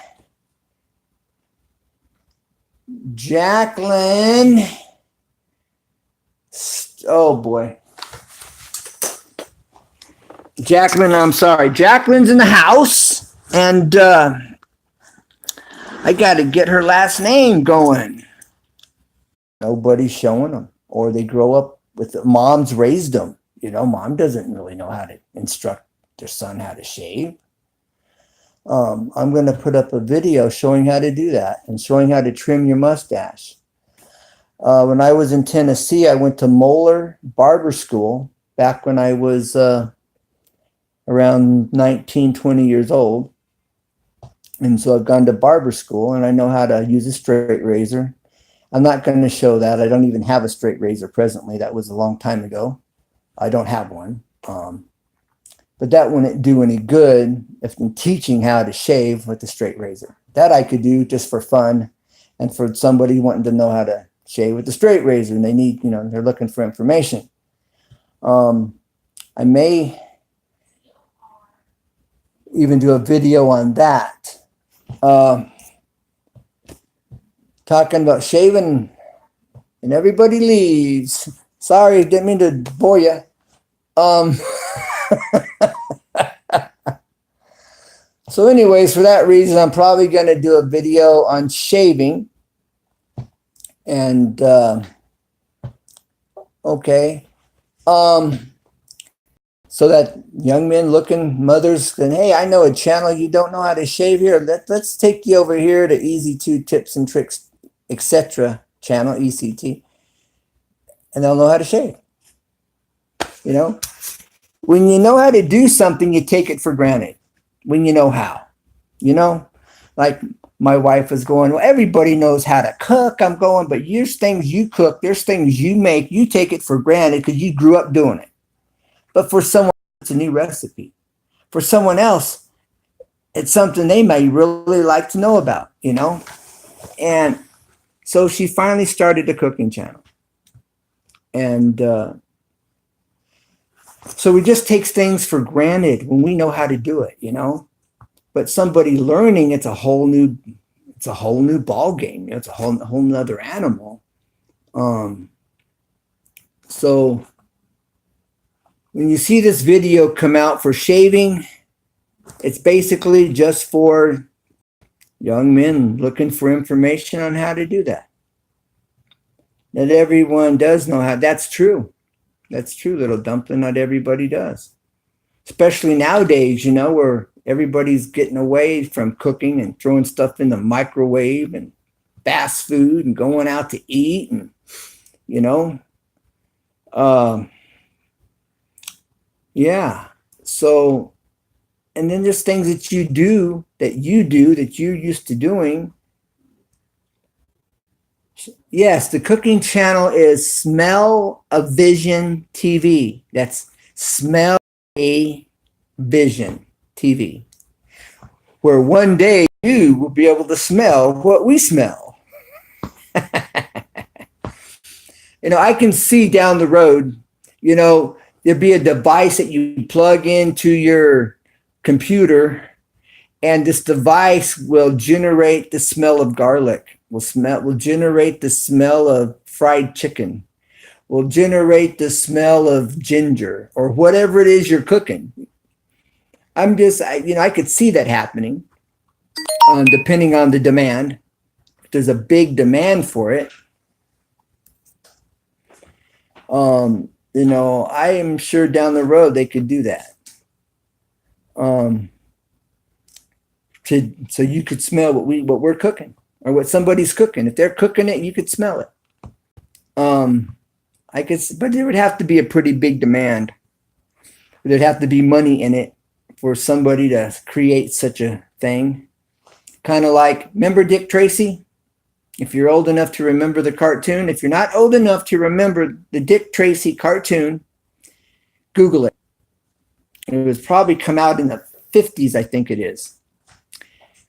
A: Jacqueline. Oh boy. Jacqueline, I'm sorry. Jacqueline's in the house, and I got to get her last name going. Nobody's showing them, or they grow up with moms raised them. Mom doesn't really know how to instruct their son how to shave. I'm going to put up a video showing how to do that and showing how to trim your mustache. When I was in Tennessee, I went to Moeller Barber School back when I was around 19, 20 years old. And so I've gone to barber school and I know how to use a straight razor. I'm not going to show that. I don't even have a straight razor presently. That was a long time ago. I don't have one. But that wouldn't do any good if I'm teaching how to shave with a straight razor. That I could do just for fun and for somebody wanting to know how to shave with a straight razor, and they need, they're looking for information. I may even do a video on that. Talking about shaving and everybody leaves. Sorry, didn't mean to bore you. So anyways, for that reason, I'm probably going to do a video on shaving. And, okay. So that young men looking, mothers, and hey, I know a channel you don't know how to shave here. Let's take you over here to Easy2 Tips and Tricks, etc. channel, ECT. And they'll know how to shave. When you know how to do something, you take it for granted. When you know how, like my wife was going, well, everybody knows how to cook. I'm going, but there's things you cook, there's things you make, you take it for granted because you grew up doing it. But for someone, it's a new recipe. For someone else, it's something they may really like to know about, you know? And so she finally started a cooking channel. And so we just take things for granted when we know how to do it, you know? But somebody learning, it's a whole new ball game. It's a whole nother animal. So when you see this video come out for shaving, it's basically just for young men looking for information on how to do that. Not everyone does know how. That's true. That's true, little dumpling. Not everybody does. Especially nowadays, you know, where everybody's getting away from cooking and throwing stuff in the microwave and fast food and going out to eat and, you know. Yeah. So, and then there's things that you're used to doing. Yes, the cooking channel is Smell a Vision TV. That's Smell a Vision TV. Where one day you will be able to smell what we smell. You know, I can see down the road, you know, there'd be a device that you plug into your computer, and this device will generate the smell of garlic, will generate the smell of fried chicken, will generate the smell of ginger, or whatever it is you're cooking. I could see that happening, depending on the demand. If there's a big demand for it, you know, I am sure down the road they could do that. So you could smell what we're cooking or what somebody's cooking. If they're cooking it, you could smell it. But there would have to be a pretty big demand. There'd have to be money in it for somebody to create such a thing. Kind of like, remember Dick Tracy? If you're old enough to remember the cartoon, if you're not old enough to remember the Dick Tracy cartoon, Google it. It was probably come out in the 50s, I think it is.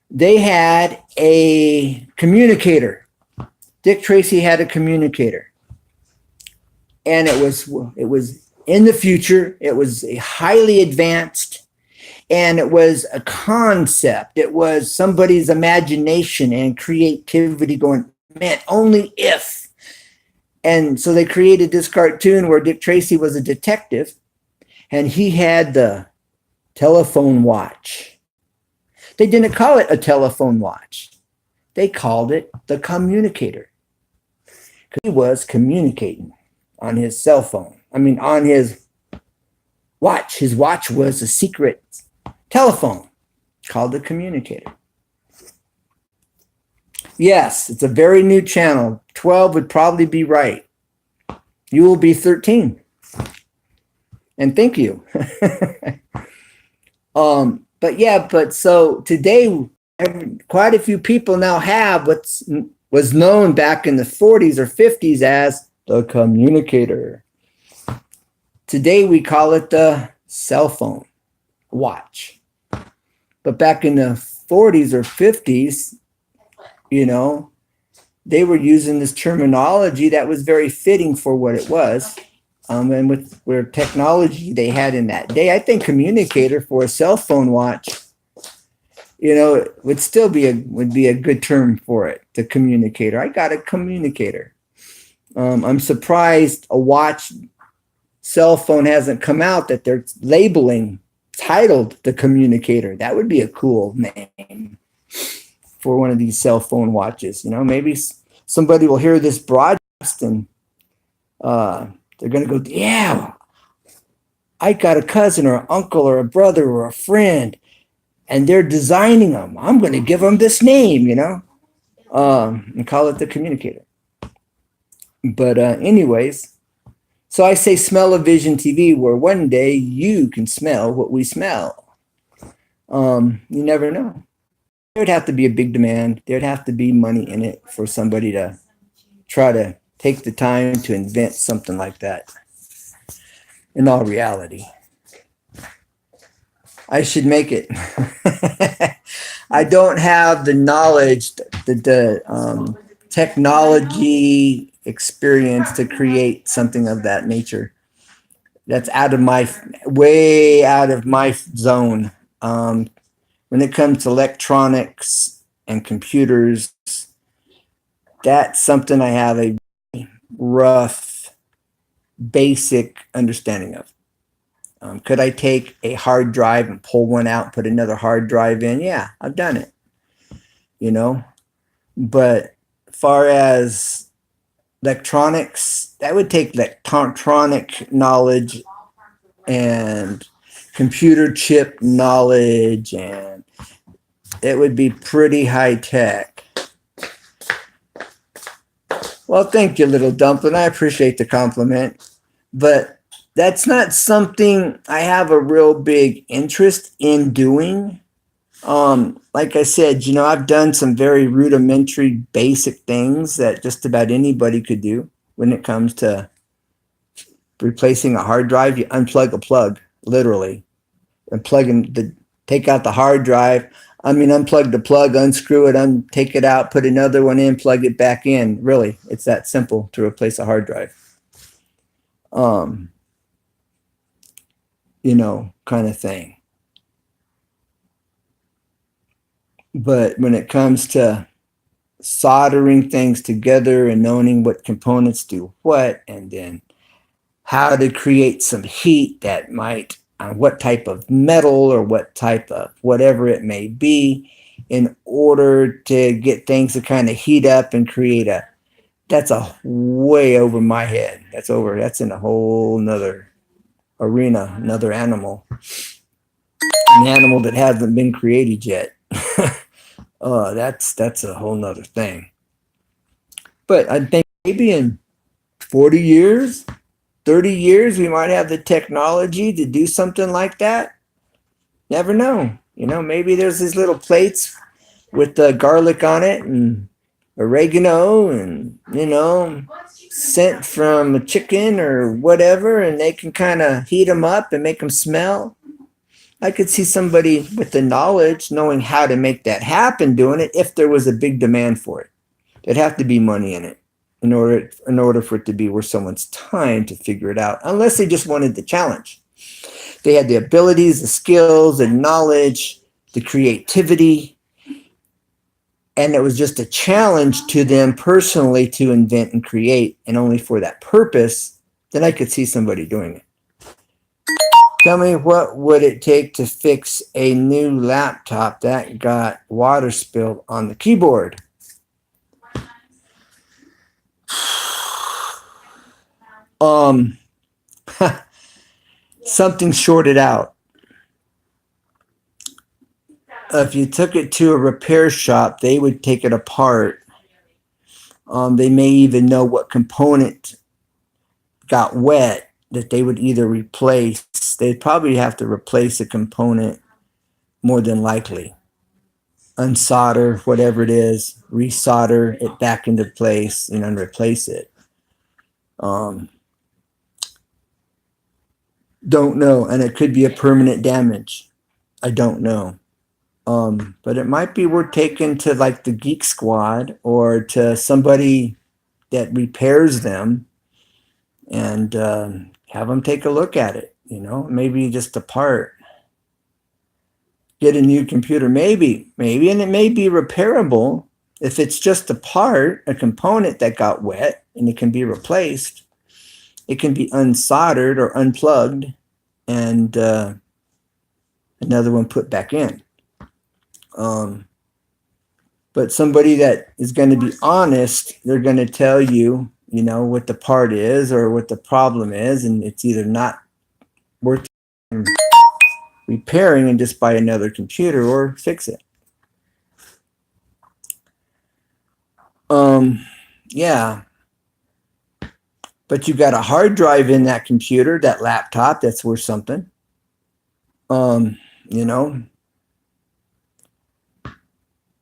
A: They had a communicator. Dick Tracy had a communicator. And it was in the future. It was a highly advanced, and it was a concept. It was somebody's imagination and creativity going, man, only if. And so they created this cartoon where Dick Tracy was a detective, and he had the telephone watch. They didn't call it a telephone watch. They called it the communicator. Because he was communicating on his cell phone. On his watch. His watch was a secret telephone called the communicator. Yes, it's a very new channel. 12 would probably be right. You will be 13. And thank you. But so today, quite a few people now have was known back in the 40s or 50s as the communicator. Today we call it the cell phone watch. But back in the 40s or 50s, you know, they were using this terminology that was very fitting for what it was. And with where technology they had in that day, I think communicator for a cell phone watch, you know, would be a good term for it. The communicator. I got a communicator. I'm surprised a watch cell phone hasn't come out that they're titled the communicator. That would be a cool name for one of these cell phone watches. You know, maybe somebody will hear this broadcast and they're going to go, yeah, I got a cousin or an uncle or a brother or a friend, and they're designing them. I'm going to give them this name, you know, and call it the communicator. But anyways, so I say Smell-O-Vision TV, where one day you can smell what we smell. You never know. would have to be a big demand. There'd have to be money in it for somebody to try to take the time to invent something like that. In all reality, I should make it. I don't have the knowledge, the technology experience to create something of that nature. That's way out of my zone. When it comes to electronics and computers, that's something I have a rough, basic understanding of. Could I take a hard drive and pull one out and put another hard drive in? Yeah, I've done it, But far as electronics, that would take electronic knowledge and computer chip knowledge, and it would be pretty high tech. Well, thank you, little dumpling. I appreciate the compliment, but that's not something I have a real big interest in doing. Like I said, I've done some very rudimentary, basic things that just about anybody could do when it comes to replacing a hard drive. You unplug a plug, literally, and take out the hard drive. Unplug the plug, unscrew it, take it out, put another one in, plug it back in. Really, it's that simple to replace a hard drive. Kind of thing. But when it comes to soldering things together and knowing what components do what, and then how to create some heat that might, on what type of metal or what type of whatever it may be, in order to get things to kind of heat up and create that's a way over my head. That's in a whole nother arena, another animal, an animal that hasn't been created yet. That's a whole nother thing. But I think maybe in 40 years, 30 years, we might have the technology to do something like that. Never know. Maybe there's these little plates with the garlic on it and oregano and, scent from a chicken or whatever, and they can kind of heat them up and make them smell. I could see somebody with the knowledge, knowing how to make that happen, doing it if there was a big demand for it. There'd have to be money in it in order for it to be worth someone's time to figure it out, unless they just wanted the challenge. They had the abilities, the skills, the knowledge, the creativity, and it was just a challenge to them personally to invent and create, and only for that purpose, then I could see somebody doing it. Tell me, what would it take to fix a new laptop that got water spilled on the keyboard? Something shorted out. If you took it to a repair shop, they would take it apart. They may even know what component got wet that they would either replace. They'd probably have to replace a component, more than likely. Unsolder, whatever it is, resolder it back into place, and replace it. Don't know. And it could be a permanent damage. I don't know. But it might be worth taking to like the Geek Squad or to somebody that repairs them and have them take a look at it, maybe just a part. Get a new computer, maybe, and it may be repairable if it's just a part, a component that got wet and it can be replaced. It can be unsoldered or unplugged and another one put back in. But somebody that is going to be honest, they're going to tell you, what the part is or what the problem is, and it's either not worth repairing and just buy another computer or fix it. Yeah. But you got a hard drive in that computer, that laptop, that's worth something.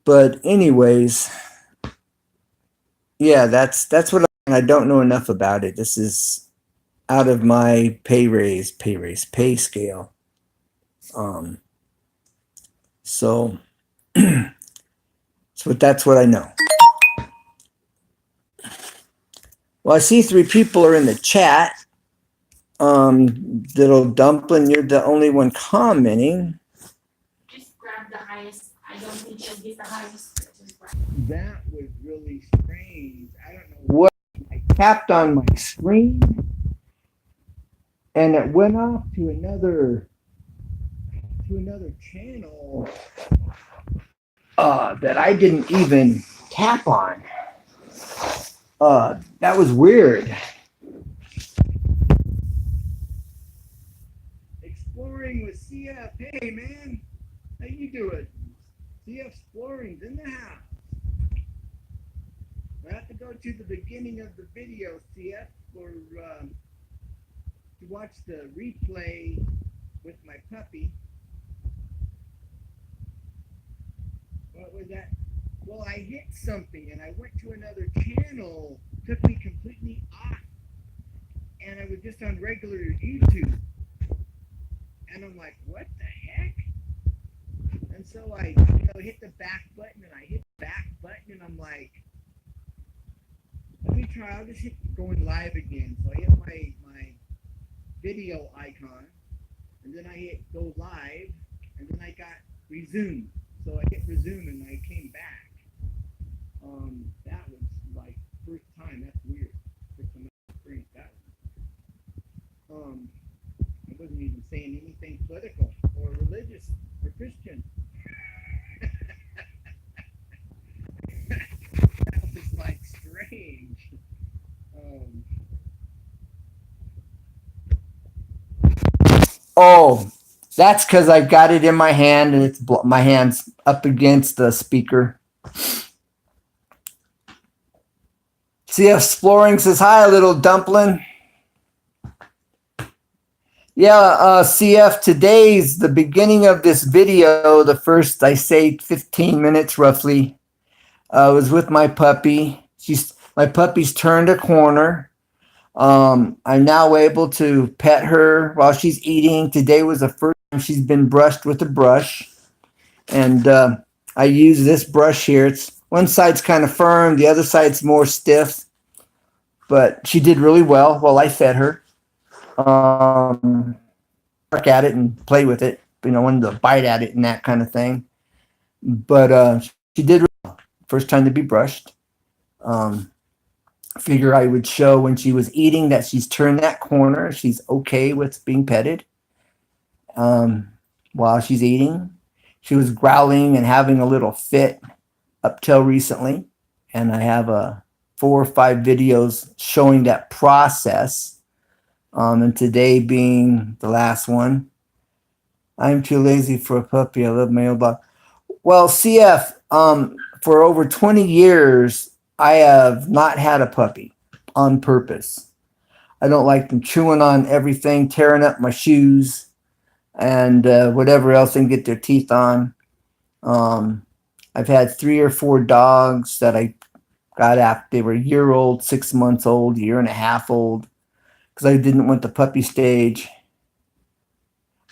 A: But anyways, yeah, that's what I don't know enough about it. This is out of my pay scale. So that's what I know. Well, I see 3 people are in the chat. Little Dumpling, you're the only one commenting.
B: Just grab the highest. I don't think you'll get the highest. Just grab.
A: That was really strange. I don't know what. I tapped on my screen and it went off to another channel that I didn't even tap on. That was weird. Exploring with CF. Hey man, how you doing? CF Exploring's in the house. I have to go to the beginning of the video, CF, for to watch the replay with my puppy. What was that? Well, I hit something and I went to another channel, took me completely off, and I was just on regular YouTube. And I'm like, what the heck? And so I hit the back button and I hit the back button and I'm like, let me try, I'll just hit going live again. So I hit my video icon and then I hit go live and then I got resume. So I hit resume and I came back. That was like first time. That's weird. First time I experienced that one. I wasn't even saying anything political or religious or Christian. That was like strange. Oh, that's because I got it in my hand and my hand's up against the speaker. CF Exploring says, hi, little dumpling. Yeah, CF, today's the beginning of this video, the first, I say, 15 minutes roughly, was with my puppy. My puppy's turned a corner. I'm now able to pet her while she's eating. Today was the first time she's been brushed with a brush. And I use this brush here. It's one side's kind of firm, the other side's more stiff. But she did really well while I fed her. Bark at it and play with it. Wanted to bite at it and that kind of thing. But she did really well. First time to be brushed. Figure I would show when she was eating that she's turned that corner. She's okay with being petted. While she's eating, she was growling and having a little fit up till recently. And I have 4 or 5 videos showing that process. And today being the last one. I'm too lazy for a puppy. I love my old dog. Well, CF, for over 20 years, I have not had a puppy on purpose. I don't like them chewing on everything, tearing up my shoes, and whatever else they can get their teeth on. I've had 3 or 4 dogs that I got after they were a year old, 6 months old, a year and a half old, because I didn't want the puppy stage.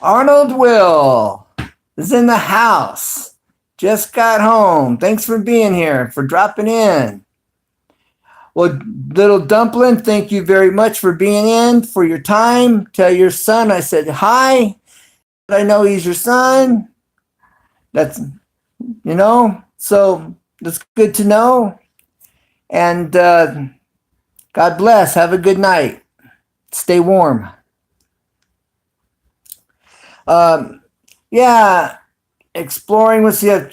A: Arnold Will is in the house. Just got home. Thanks for being here, for dropping in. Well, little dumpling, thank you very much for being in, for your time. Tell your son I said hi. I know he's your son. That's, so that's good to know. And God bless. Have a good night. Stay warm. Yeah, exploring with CF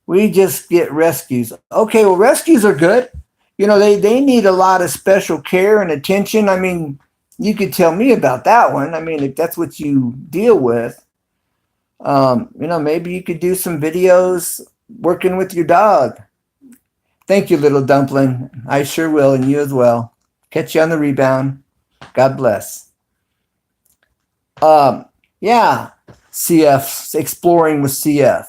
A: we just get rescues. Okay, well, rescues are good. They need a lot of special care and attention. I mean, you could tell me about that one. I mean, if that's what you deal with, maybe you could do some videos working with your dog. Thank you, little dumpling. I sure will, and you as well. Catch you on the rebound. God bless. Yeah, CF, exploring with CF.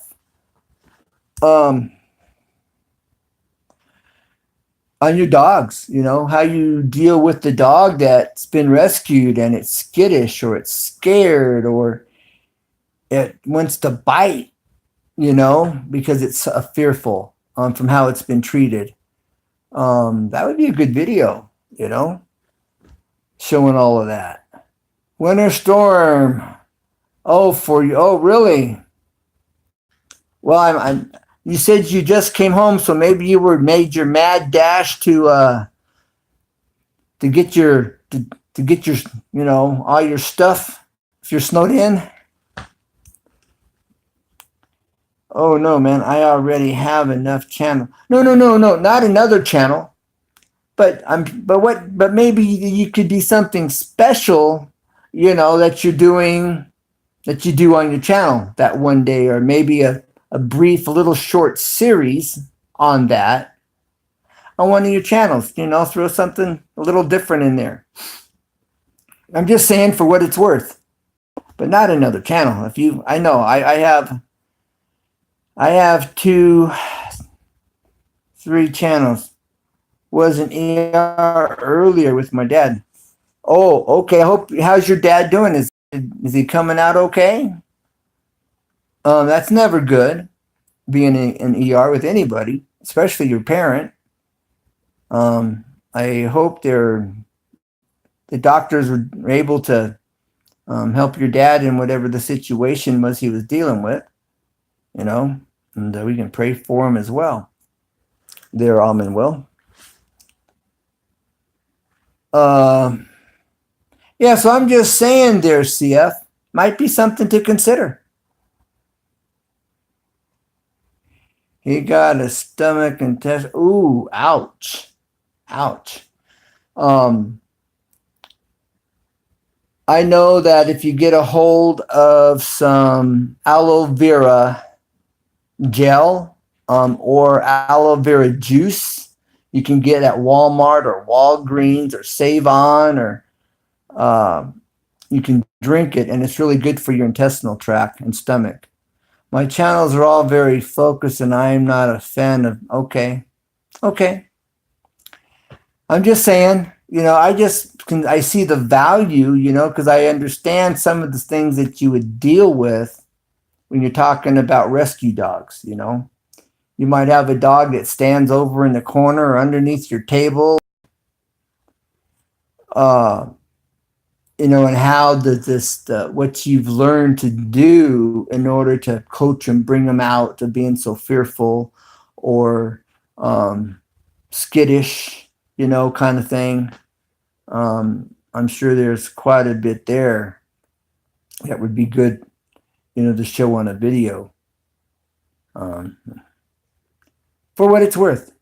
A: on your dogs, how you deal with the dog that's been rescued and it's skittish or it's scared or it wants to bite, because it's fearful from how it's been treated. That would be a good video, showing all of that. Winter storm. Oh, for you. Oh, really? Well, you said you just came home, so maybe you made your mad dash to get your all your stuff if you're snowed in. Oh no, man! I already have enough channel. No, not another channel. But maybe you could be something special, that you're doing, that you do on your channel that one day, or maybe a brief little short series on that on one of your channels, throw something a little different in there. I'm just saying for what it's worth, but not another channel. I have 2, 3 channels. Was an ER earlier with my dad. Oh, okay. How's your dad doing? Is he coming out okay? That's never good, being in an ER with anybody, especially your parent. I hope the doctors were able to help your dad in whatever the situation was he was dealing with, and we can pray for him as well. They're all in well. Yeah, so I'm just saying there, CF, might be something to consider. He got a stomach and test. Ooh, ouch. I know that if you get a hold of some aloe vera gel or aloe vera juice, you can get at Walmart or Walgreens or Save-On, or you can drink it, and it's really good for your intestinal tract and stomach. My channels are all very focused, and I am not a fan of. Okay. I'm just saying, I see the value, because I understand some of the things that you would deal with when you're talking about rescue dogs. You might have a dog that stands over in the corner or underneath your table. And how what you've learned to do in order to coach and bring them out to being so fearful or skittish, kind of thing. I'm sure there's quite a bit there that would be good, to show on a video. For what it's worth,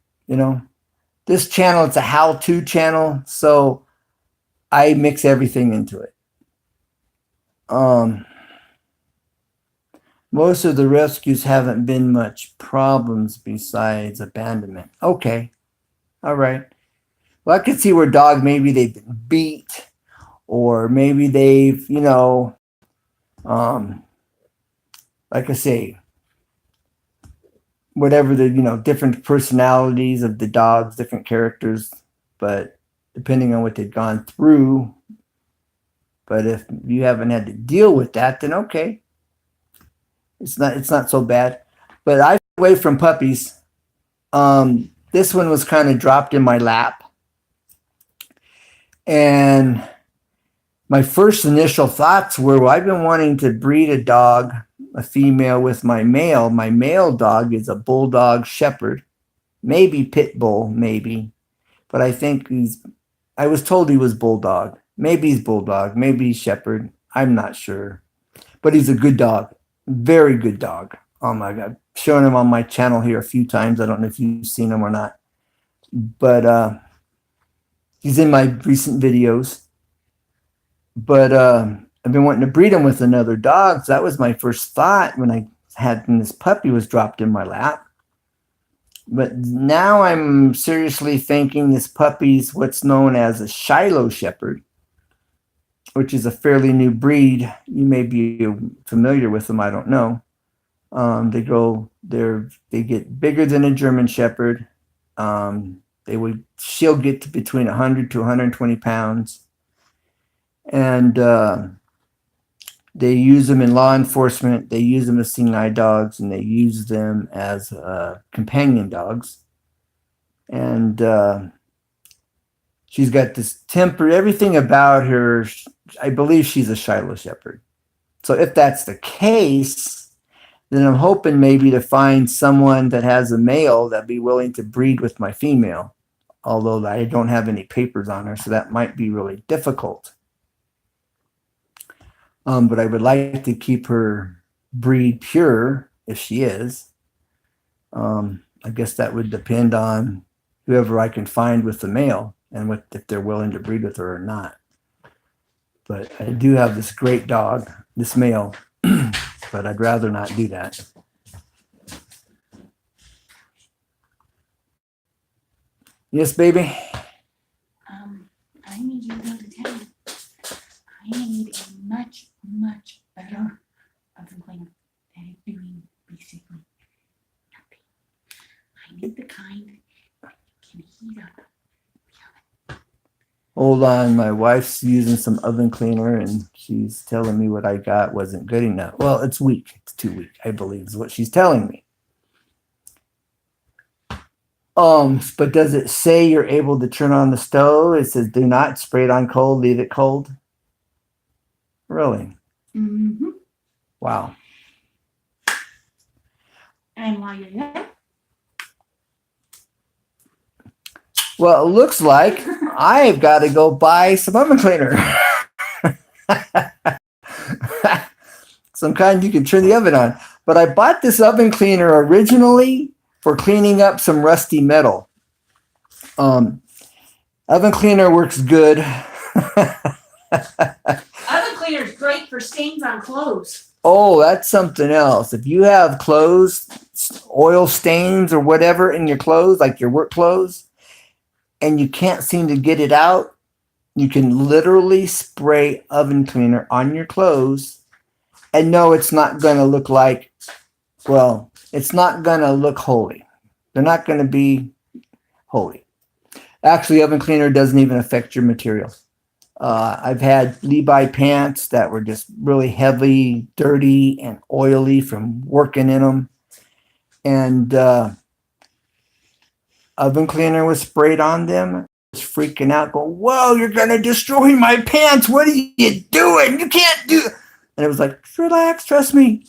A: this channel, it's a how-to channel, so I mix everything into it. Most of the rescues haven't been much problems besides abandonment. Okay. All right. Well, I could see where dog, maybe they've been beat, or maybe they've, like I say, whatever the, different personalities of the dogs, different characters, but depending on what they've gone through. But if you haven't had to deal with that, then okay. It's not so bad. But I away from puppies. This one was kind of dropped in my lap. And my first initial thoughts were, well, I've been wanting to breed a dog, a female, with my male. My male dog is a bulldog shepherd, maybe pit bull, maybe. But I think I was told he was bulldog. Maybe he's bulldog, maybe he's shepherd. I'm not sure. But he's a good dog. Very good dog. Oh my God. Showing him on my channel here a few times. I don't know if you've seen him or not. But he's in my recent videos. But I've been wanting to breed him with another dog. So that was my first thought when this puppy was dropped in my lap. But now I'm seriously thinking this puppy's what's known as a Shiloh Shepherd, which is a fairly new breed. You may be familiar with them, I don't know. They get bigger than a German Shepherd. She'll get to between 100 to 120 pounds. And they use them in law enforcement. They use them as seeing eye dogs, and they use them as companion dogs. And she's got this temper, everything about her. I believe she's a Shiloh Shepherd. So if that's the case, then I'm hoping maybe to find someone that has a male that'd be willing to breed with my female, although I don't have any papers on her, so that might be really difficult. But I would like to keep her breed pure if she is. I guess that would depend on whoever I can find with the male and if they're willing to breed with her or not. But I do have this great dog, this male, but I'd rather not do that. Yes, baby?
B: I need you to go to town. I need a much, much better oven cleaner that is doing basically nothing. I need the kind that can heat up the oven.
A: Hold on, my wife's using some oven cleaner and she's telling me what I got wasn't good enough. Well, it's weak. It's too weak, I believe, is what she's telling me. But does it say you're able to turn on the stove? It says do not spray it on cold, leave it cold. Really?
B: Mm-hmm.
A: Wow.
B: And while you're there,
A: Well, it looks like I've got to go buy some oven cleaner. Some kind you can turn the oven on. But I bought this oven cleaner originally for cleaning up some rusty metal. Oven cleaner works good.
B: oven cleaner is great for stains on clothes.
A: Oh, that's something else. If you have clothes, oil stains or whatever in your clothes, like your work clothes, and you can't seem to get it out, you can literally spray oven cleaner on your clothes. And no, it's not going to look like, well, it's not going to look holy. They're not going to be holy. Actually, oven cleaner doesn't even affect your material. I've had Levi pants that were just really heavy, dirty, and oily from working in them. And oven cleaner was sprayed on them. I was freaking out, going, whoa, you're going to destroy my pants. What are you doing? You can't do it. And it was like, relax, trust me.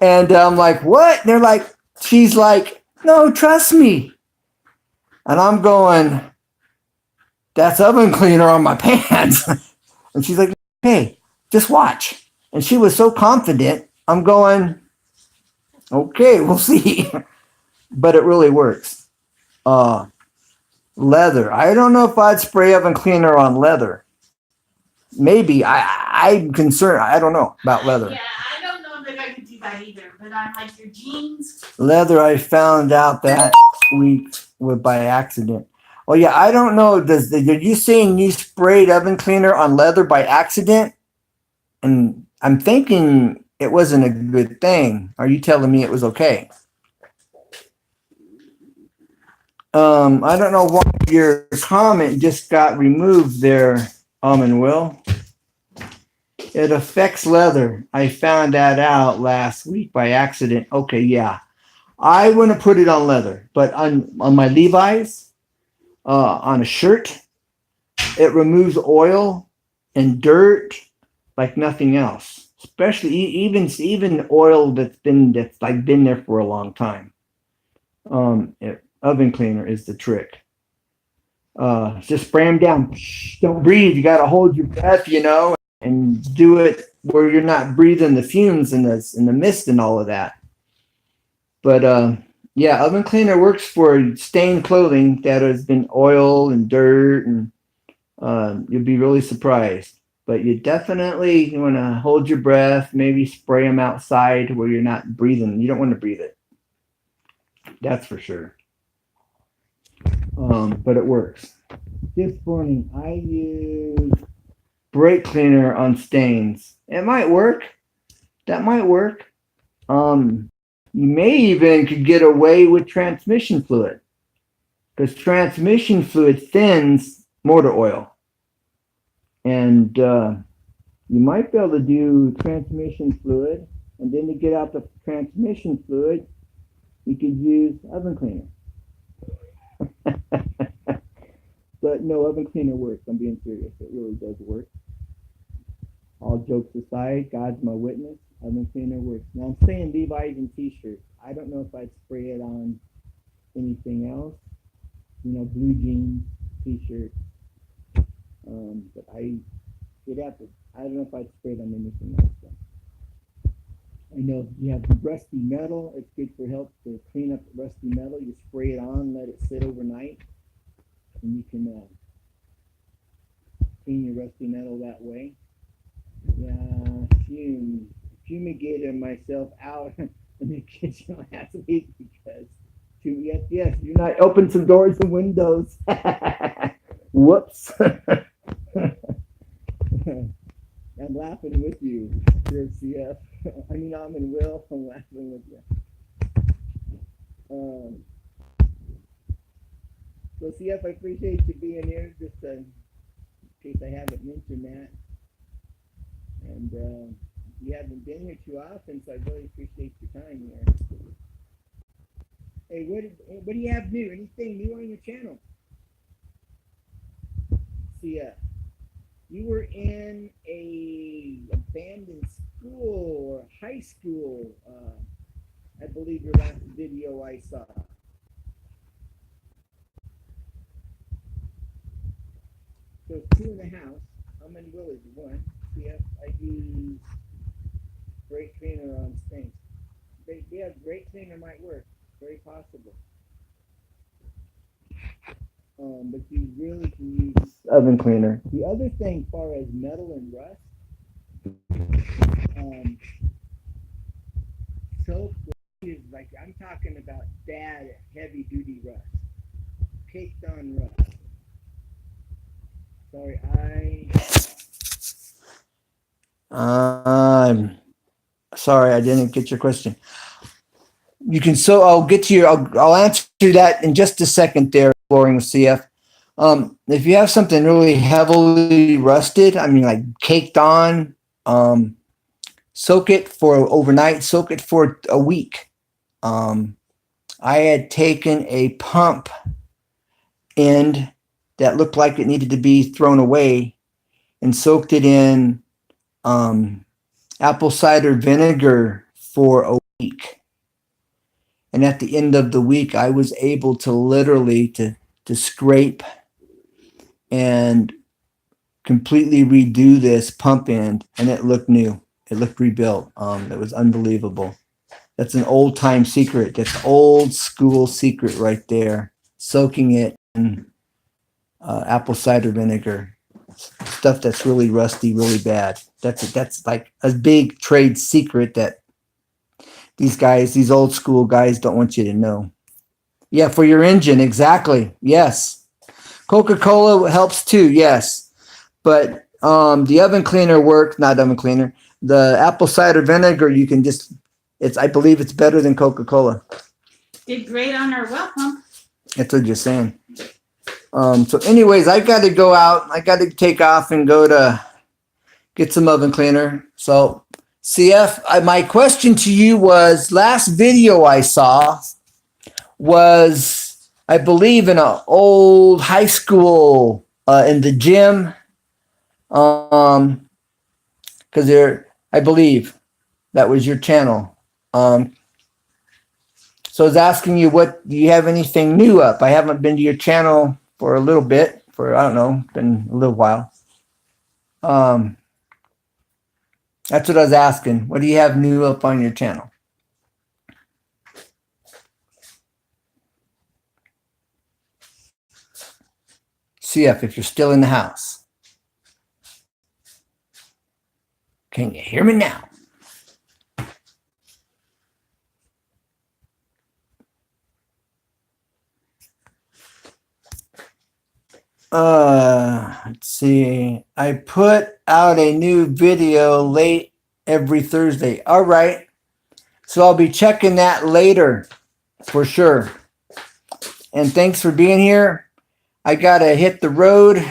A: And I'm like, what? And they're like, she's like, no, trust me. And I'm going, that's oven cleaner on my pants. And she's like, hey, just watch. And she was so confident. I'm going, okay, we'll see. But it really works. Leather. I don't know if I'd spray oven cleaner on leather. Maybe. I'm concerned. I don't know about leather.
B: Yeah, I don't know that I could do that either. But on like your jeans.
A: Leather, I found out that week by accident. Oh yeah, I don't know. Are you saying you sprayed oven cleaner on leather by accident? And I'm thinking it wasn't a good thing. Are you telling me it was okay? I don't know why your comment just got removed there, Will. It affects leather. I found that out last week by accident. Okay, yeah. I want to put it on leather, but on my Levi's, on a shirt, it removes oil and dirt like nothing else. Especially even oil that's been there for a long time. Oven cleaner is the trick. Just spray them down. Don't breathe. You got to hold your breath, and do it where you're not breathing the fumes and the mist and all of that. But yeah, oven cleaner works for stained clothing that has been oil and dirt, and you'll be really surprised. But you definitely want to hold your breath, maybe spray them outside where you're not breathing. You don't want to breathe it. That's for sure. But it works. This morning I used brake cleaner on stains. It might work. That might work. You may even could get away with transmission fluid because transmission fluid thins motor oil. And you might be able to do transmission fluid, and then to get out the transmission fluid, you could use oven cleaner. But no, oven cleaner works. I'm being serious. It really does work. All jokes aside, God's my witness. Oven cleaner works. Now I'm saying Levi's and t-shirts. I don't know if I'd spray it on anything else. You know, blue jeans, t-shirts. But you'd have to. I don't know if I'd spray it on anything else. Though. I know you have rusty metal. It's good for help to clean up rusty metal. You spray it on, let it sit overnight, and you can clean your rusty metal that way. Yeah, fumigated myself out in the kitchen last week because yes, you're not open some doors and windows. Whoops. I'm laughing with you, dear CF. I mean, I'm in Will. I'm laughing with you. So CF, I appreciate you being here. Just in case I haven't mentioned that. And you haven't been here too often, so I really appreciate your time here. Hey, what do you have new? Anything new on your channel? CF, you were in a abandoned school or high school. I believe your last video I saw. So it's 2 in the house. How many will it be? 1. CF, I use brake cleaner on stinks. Yeah, brake cleaner might work. Very possible. But you really can use oven cleaner. The other thing, as far as metal and rust, soap is like, I'm talking about bad, heavy duty rust, caked on rust. Sorry, I'm sorry, I didn't get your question. You can, so I'll get to I'll answer that in just a second there, exploring with CF. If you have something really heavily rusted, I mean like caked on, soak it for overnight, soak it for a week. I had taken a pump end that looked like it needed to be thrown away and soaked it in apple cider vinegar for a week. And at the end of the week, I was able to literally to scrape and completely redo this pump end, and it looked new. It looked rebuilt. It was unbelievable. That's an old time secret. That's old school secret right there. Soaking it in apple cider vinegar, stuff that's really rusty, really bad. That's like a big trade secret that these old school guys don't want you to know. Yeah, for your engine, exactly. Yes. Coca-Cola helps too, yes. But the oven cleaner not oven cleaner. The apple cider vinegar, you can just, I believe it's better than Coca-Cola.
B: Did great on our well pump.
A: That's what you're saying. So anyways, I got to go out. I got to take off and go to get some oven cleaner. So CF, my question to you was, last video I saw was, I believe, in an old high school in the gym. Because I believe that was your channel. So I was asking you, do you have anything new up? I haven't been to your channel for a little bit, I don't know, been a little while. That's what I was asking. What do you have new up on your channel? CF, if you're still in the house. Can you hear me now? Let's see. I put out a new video late every Thursday. All right. So I'll be checking that later for sure. And thanks for being here. I got to hit the road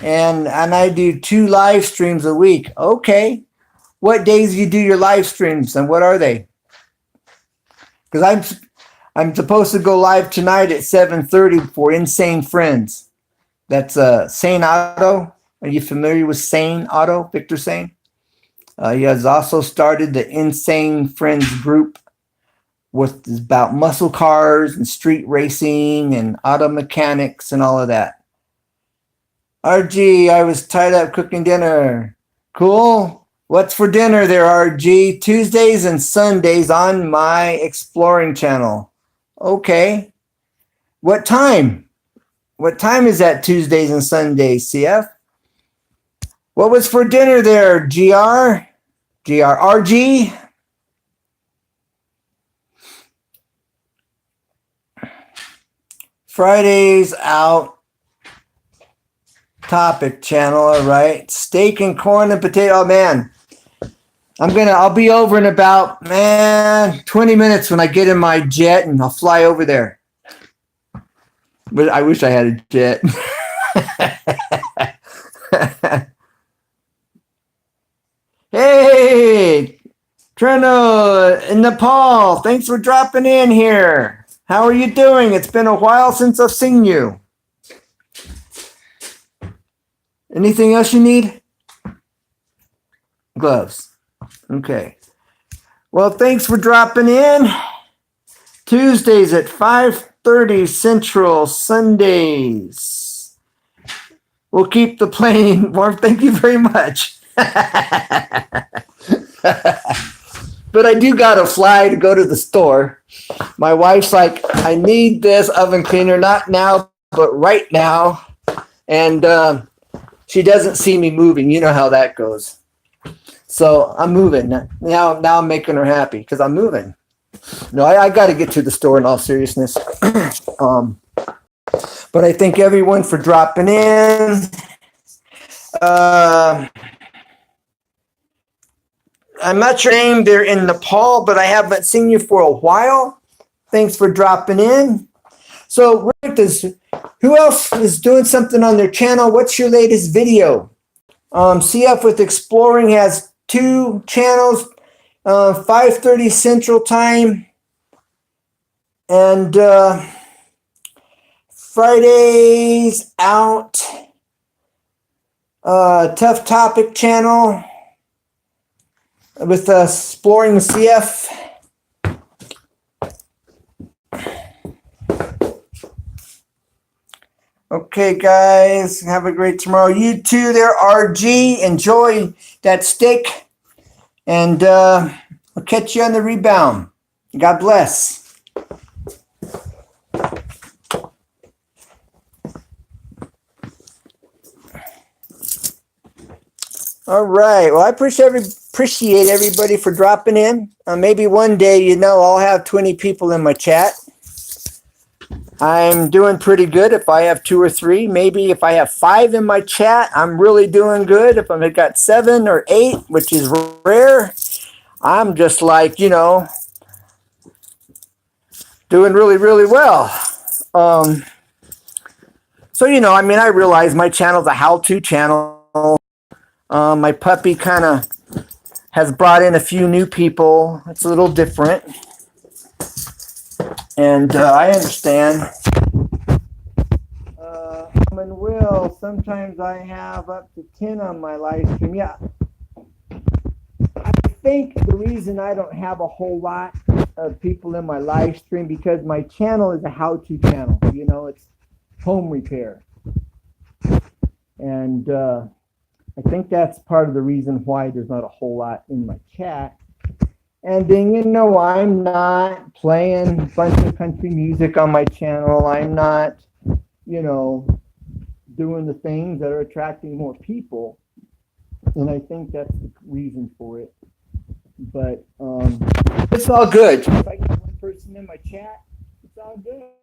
A: and I do 2 live streams a week. Okay. What days do you do your live streams and what are they? Because I'm supposed to go live tonight at 7:30 for Insane Friends. That's Sane Otto. Are you familiar with Sane Otto, Victor Sane? He has also started the Insane Friends group with about muscle cars and street racing and auto mechanics and all of that. RG, I was tied up cooking dinner. Cool. What's for dinner there, RG? Tuesdays and Sundays on my exploring channel. Okay. What time? What time is that Tuesdays and Sundays, CF? What was for dinner there, GR? RG? Fridays out topic channel, all right. Steak and corn and potato. Oh man. I'll be over in about 20 minutes when I get in my jet and I'll fly over there. But I wish I had a jet. Hey, Treno in Nepal, thanks for dropping in here. How are you doing? It's been a while since I've seen you. Anything else you need? Gloves. Okay. Well, thanks for dropping in. Tuesdays at 5:30 Central, Sundays. We'll keep the plane warm. Thank you very much. But I do got to fly to go to the store. My wife's like, I need this oven cleaner, not now, but right now. And she doesn't see me moving. You know how that goes. So I'm moving. Now I'm making her happy because I'm moving. No, I got to get to the store in all seriousness. But I thank everyone for dropping in. I'm not sure your name. They're in Nepal, but I haven't seen you for a while. Thanks for dropping in. So, Rick, who else is doing something on their channel? What's your latest video? CF with Exploring has 2 channels, 5:30 Central Time, and Fridays out. Tough Topic channel with Exploring with CF. Okay, guys, have a great tomorrow. You too there, RG. Enjoy that steak. And I'll catch you on the rebound. God bless. All right. Well, I appreciate everybody for dropping in. Maybe one day, I'll have 20 people in my chat. I'm doing pretty good if I have 2 or 3. Maybe if I have 5 in my chat, I'm really doing good. If I've got 7 or 8, which is rare, I'm just like, doing really, really well. So, I realize my channel's a how-to channel. My puppy kind of has brought in a few new people. It's a little different. And I understand. And Will, sometimes I have up to 10 on my live stream. Yeah. I think the reason I don't have a whole lot of people in my live stream because my channel is a how-to channel. It's home repair. And I think that's part of the reason why there's not a whole lot in my chat. And then, I'm not playing a bunch of country music on my channel. I'm not, doing the things that are attracting more people. And I think that's the reason for it. But it's all good. If I get one person in my chat, it's all good.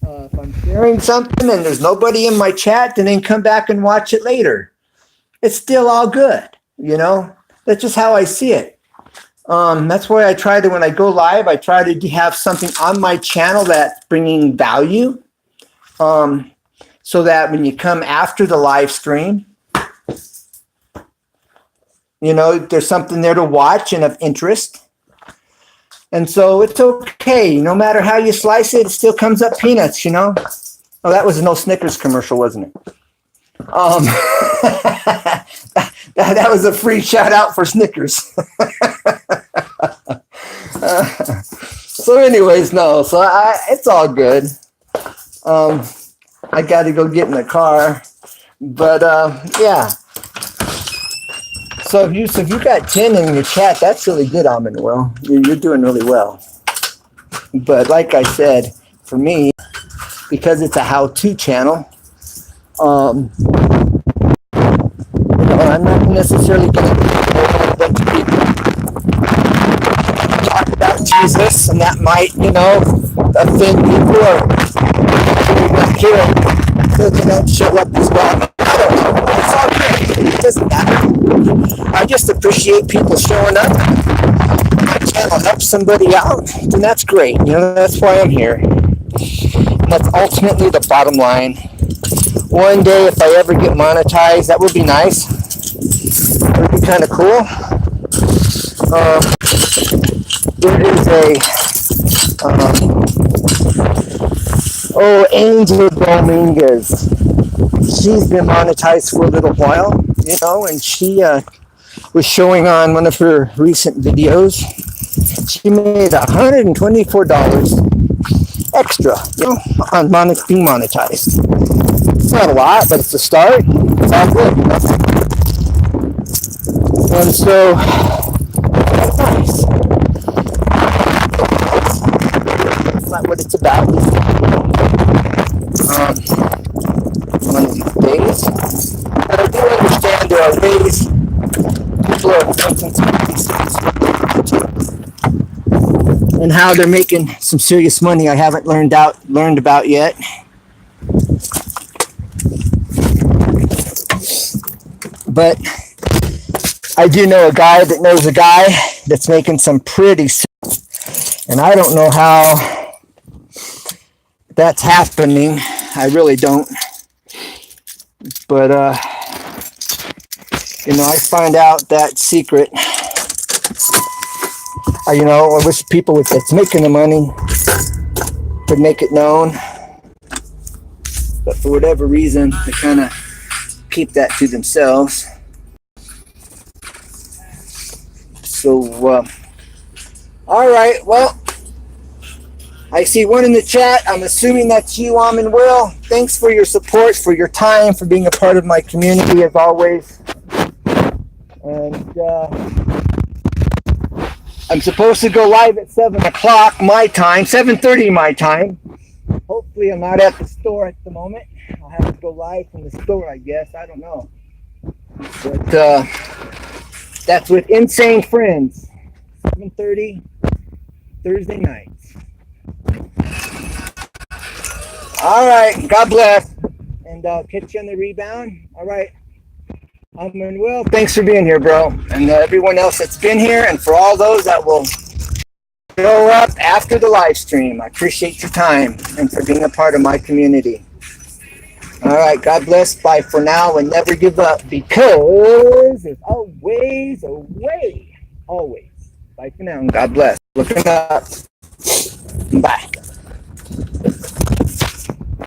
A: If I'm sharing something and there's nobody in my chat, then come back and watch it later. It's still all good. You know, that's just how I see it. That's why I try to, when I go live, I try to have something on my channel that's bringing value. So that when you come after the live stream, you know, there's something there to watch and of interest. And so it's okay. No matter how you slice it, it still comes up peanuts, you know? Oh, that was a no Snickers commercial, wasn't it? That was a free shout out for Snickers. So anyways, no, so it's all good. I got to go get in the car, but yeah. So if you got 10 in your chat, that's really good, Will. You're doing really well. But like I said, for me, because it's a how-to channel, you know, I'm not necessarily going to a bunch of people talk about Jesus, and that might, you know, offend people or not hear it, so they don't show up as well. It's all good. It doesn't matter. I just appreciate people showing up. My channel helps somebody out, and that's great. You know, that's why I'm here. And that's ultimately the bottom line. One day, if I ever get monetized, that would be nice. It would be kind of cool. There is a Angel Dominguez. She's been monetized for a little while, you know, and she was showing on one of her recent videos. She made $124 extra, you know, on being monetized. It's not a lot, but it's a start. It's all good, you know. And so, that's nice. That's not what it's about. One of these days. But I do understand there are ways people are thinking and how they're making some serious money I haven't learned about yet. But I do know a guy that knows a guy that's making some pretty, and I don't know how that's happening. I really don't. But, you know, I find out that secret. You know, I wish people that's making the money could make it known. But for whatever reason, they kind of keep that to themselves. So, all right, well, I see one in the chat. I'm assuming that's you, Will. Thanks for your support, for your time, for being a part of my community as always. And I'm supposed to go live at 7 o'clock my time, 7:30 my time. Hopefully I'm not at the store at the moment. I'll have to go live from the store, I guess. I don't know. But that's with Insane Friends, 7:30 Thursday nights. All right, God bless, and I'll catch you on the rebound. All right, Will, thanks for being here, bro, and everyone else that's been here, and for all those that will show up after the live stream. I appreciate your time and for being a part of my community. All right, God bless. Bye for now, and never give up, because there's always a way. Always. Bye for now, and God bless. Looking up. Bye.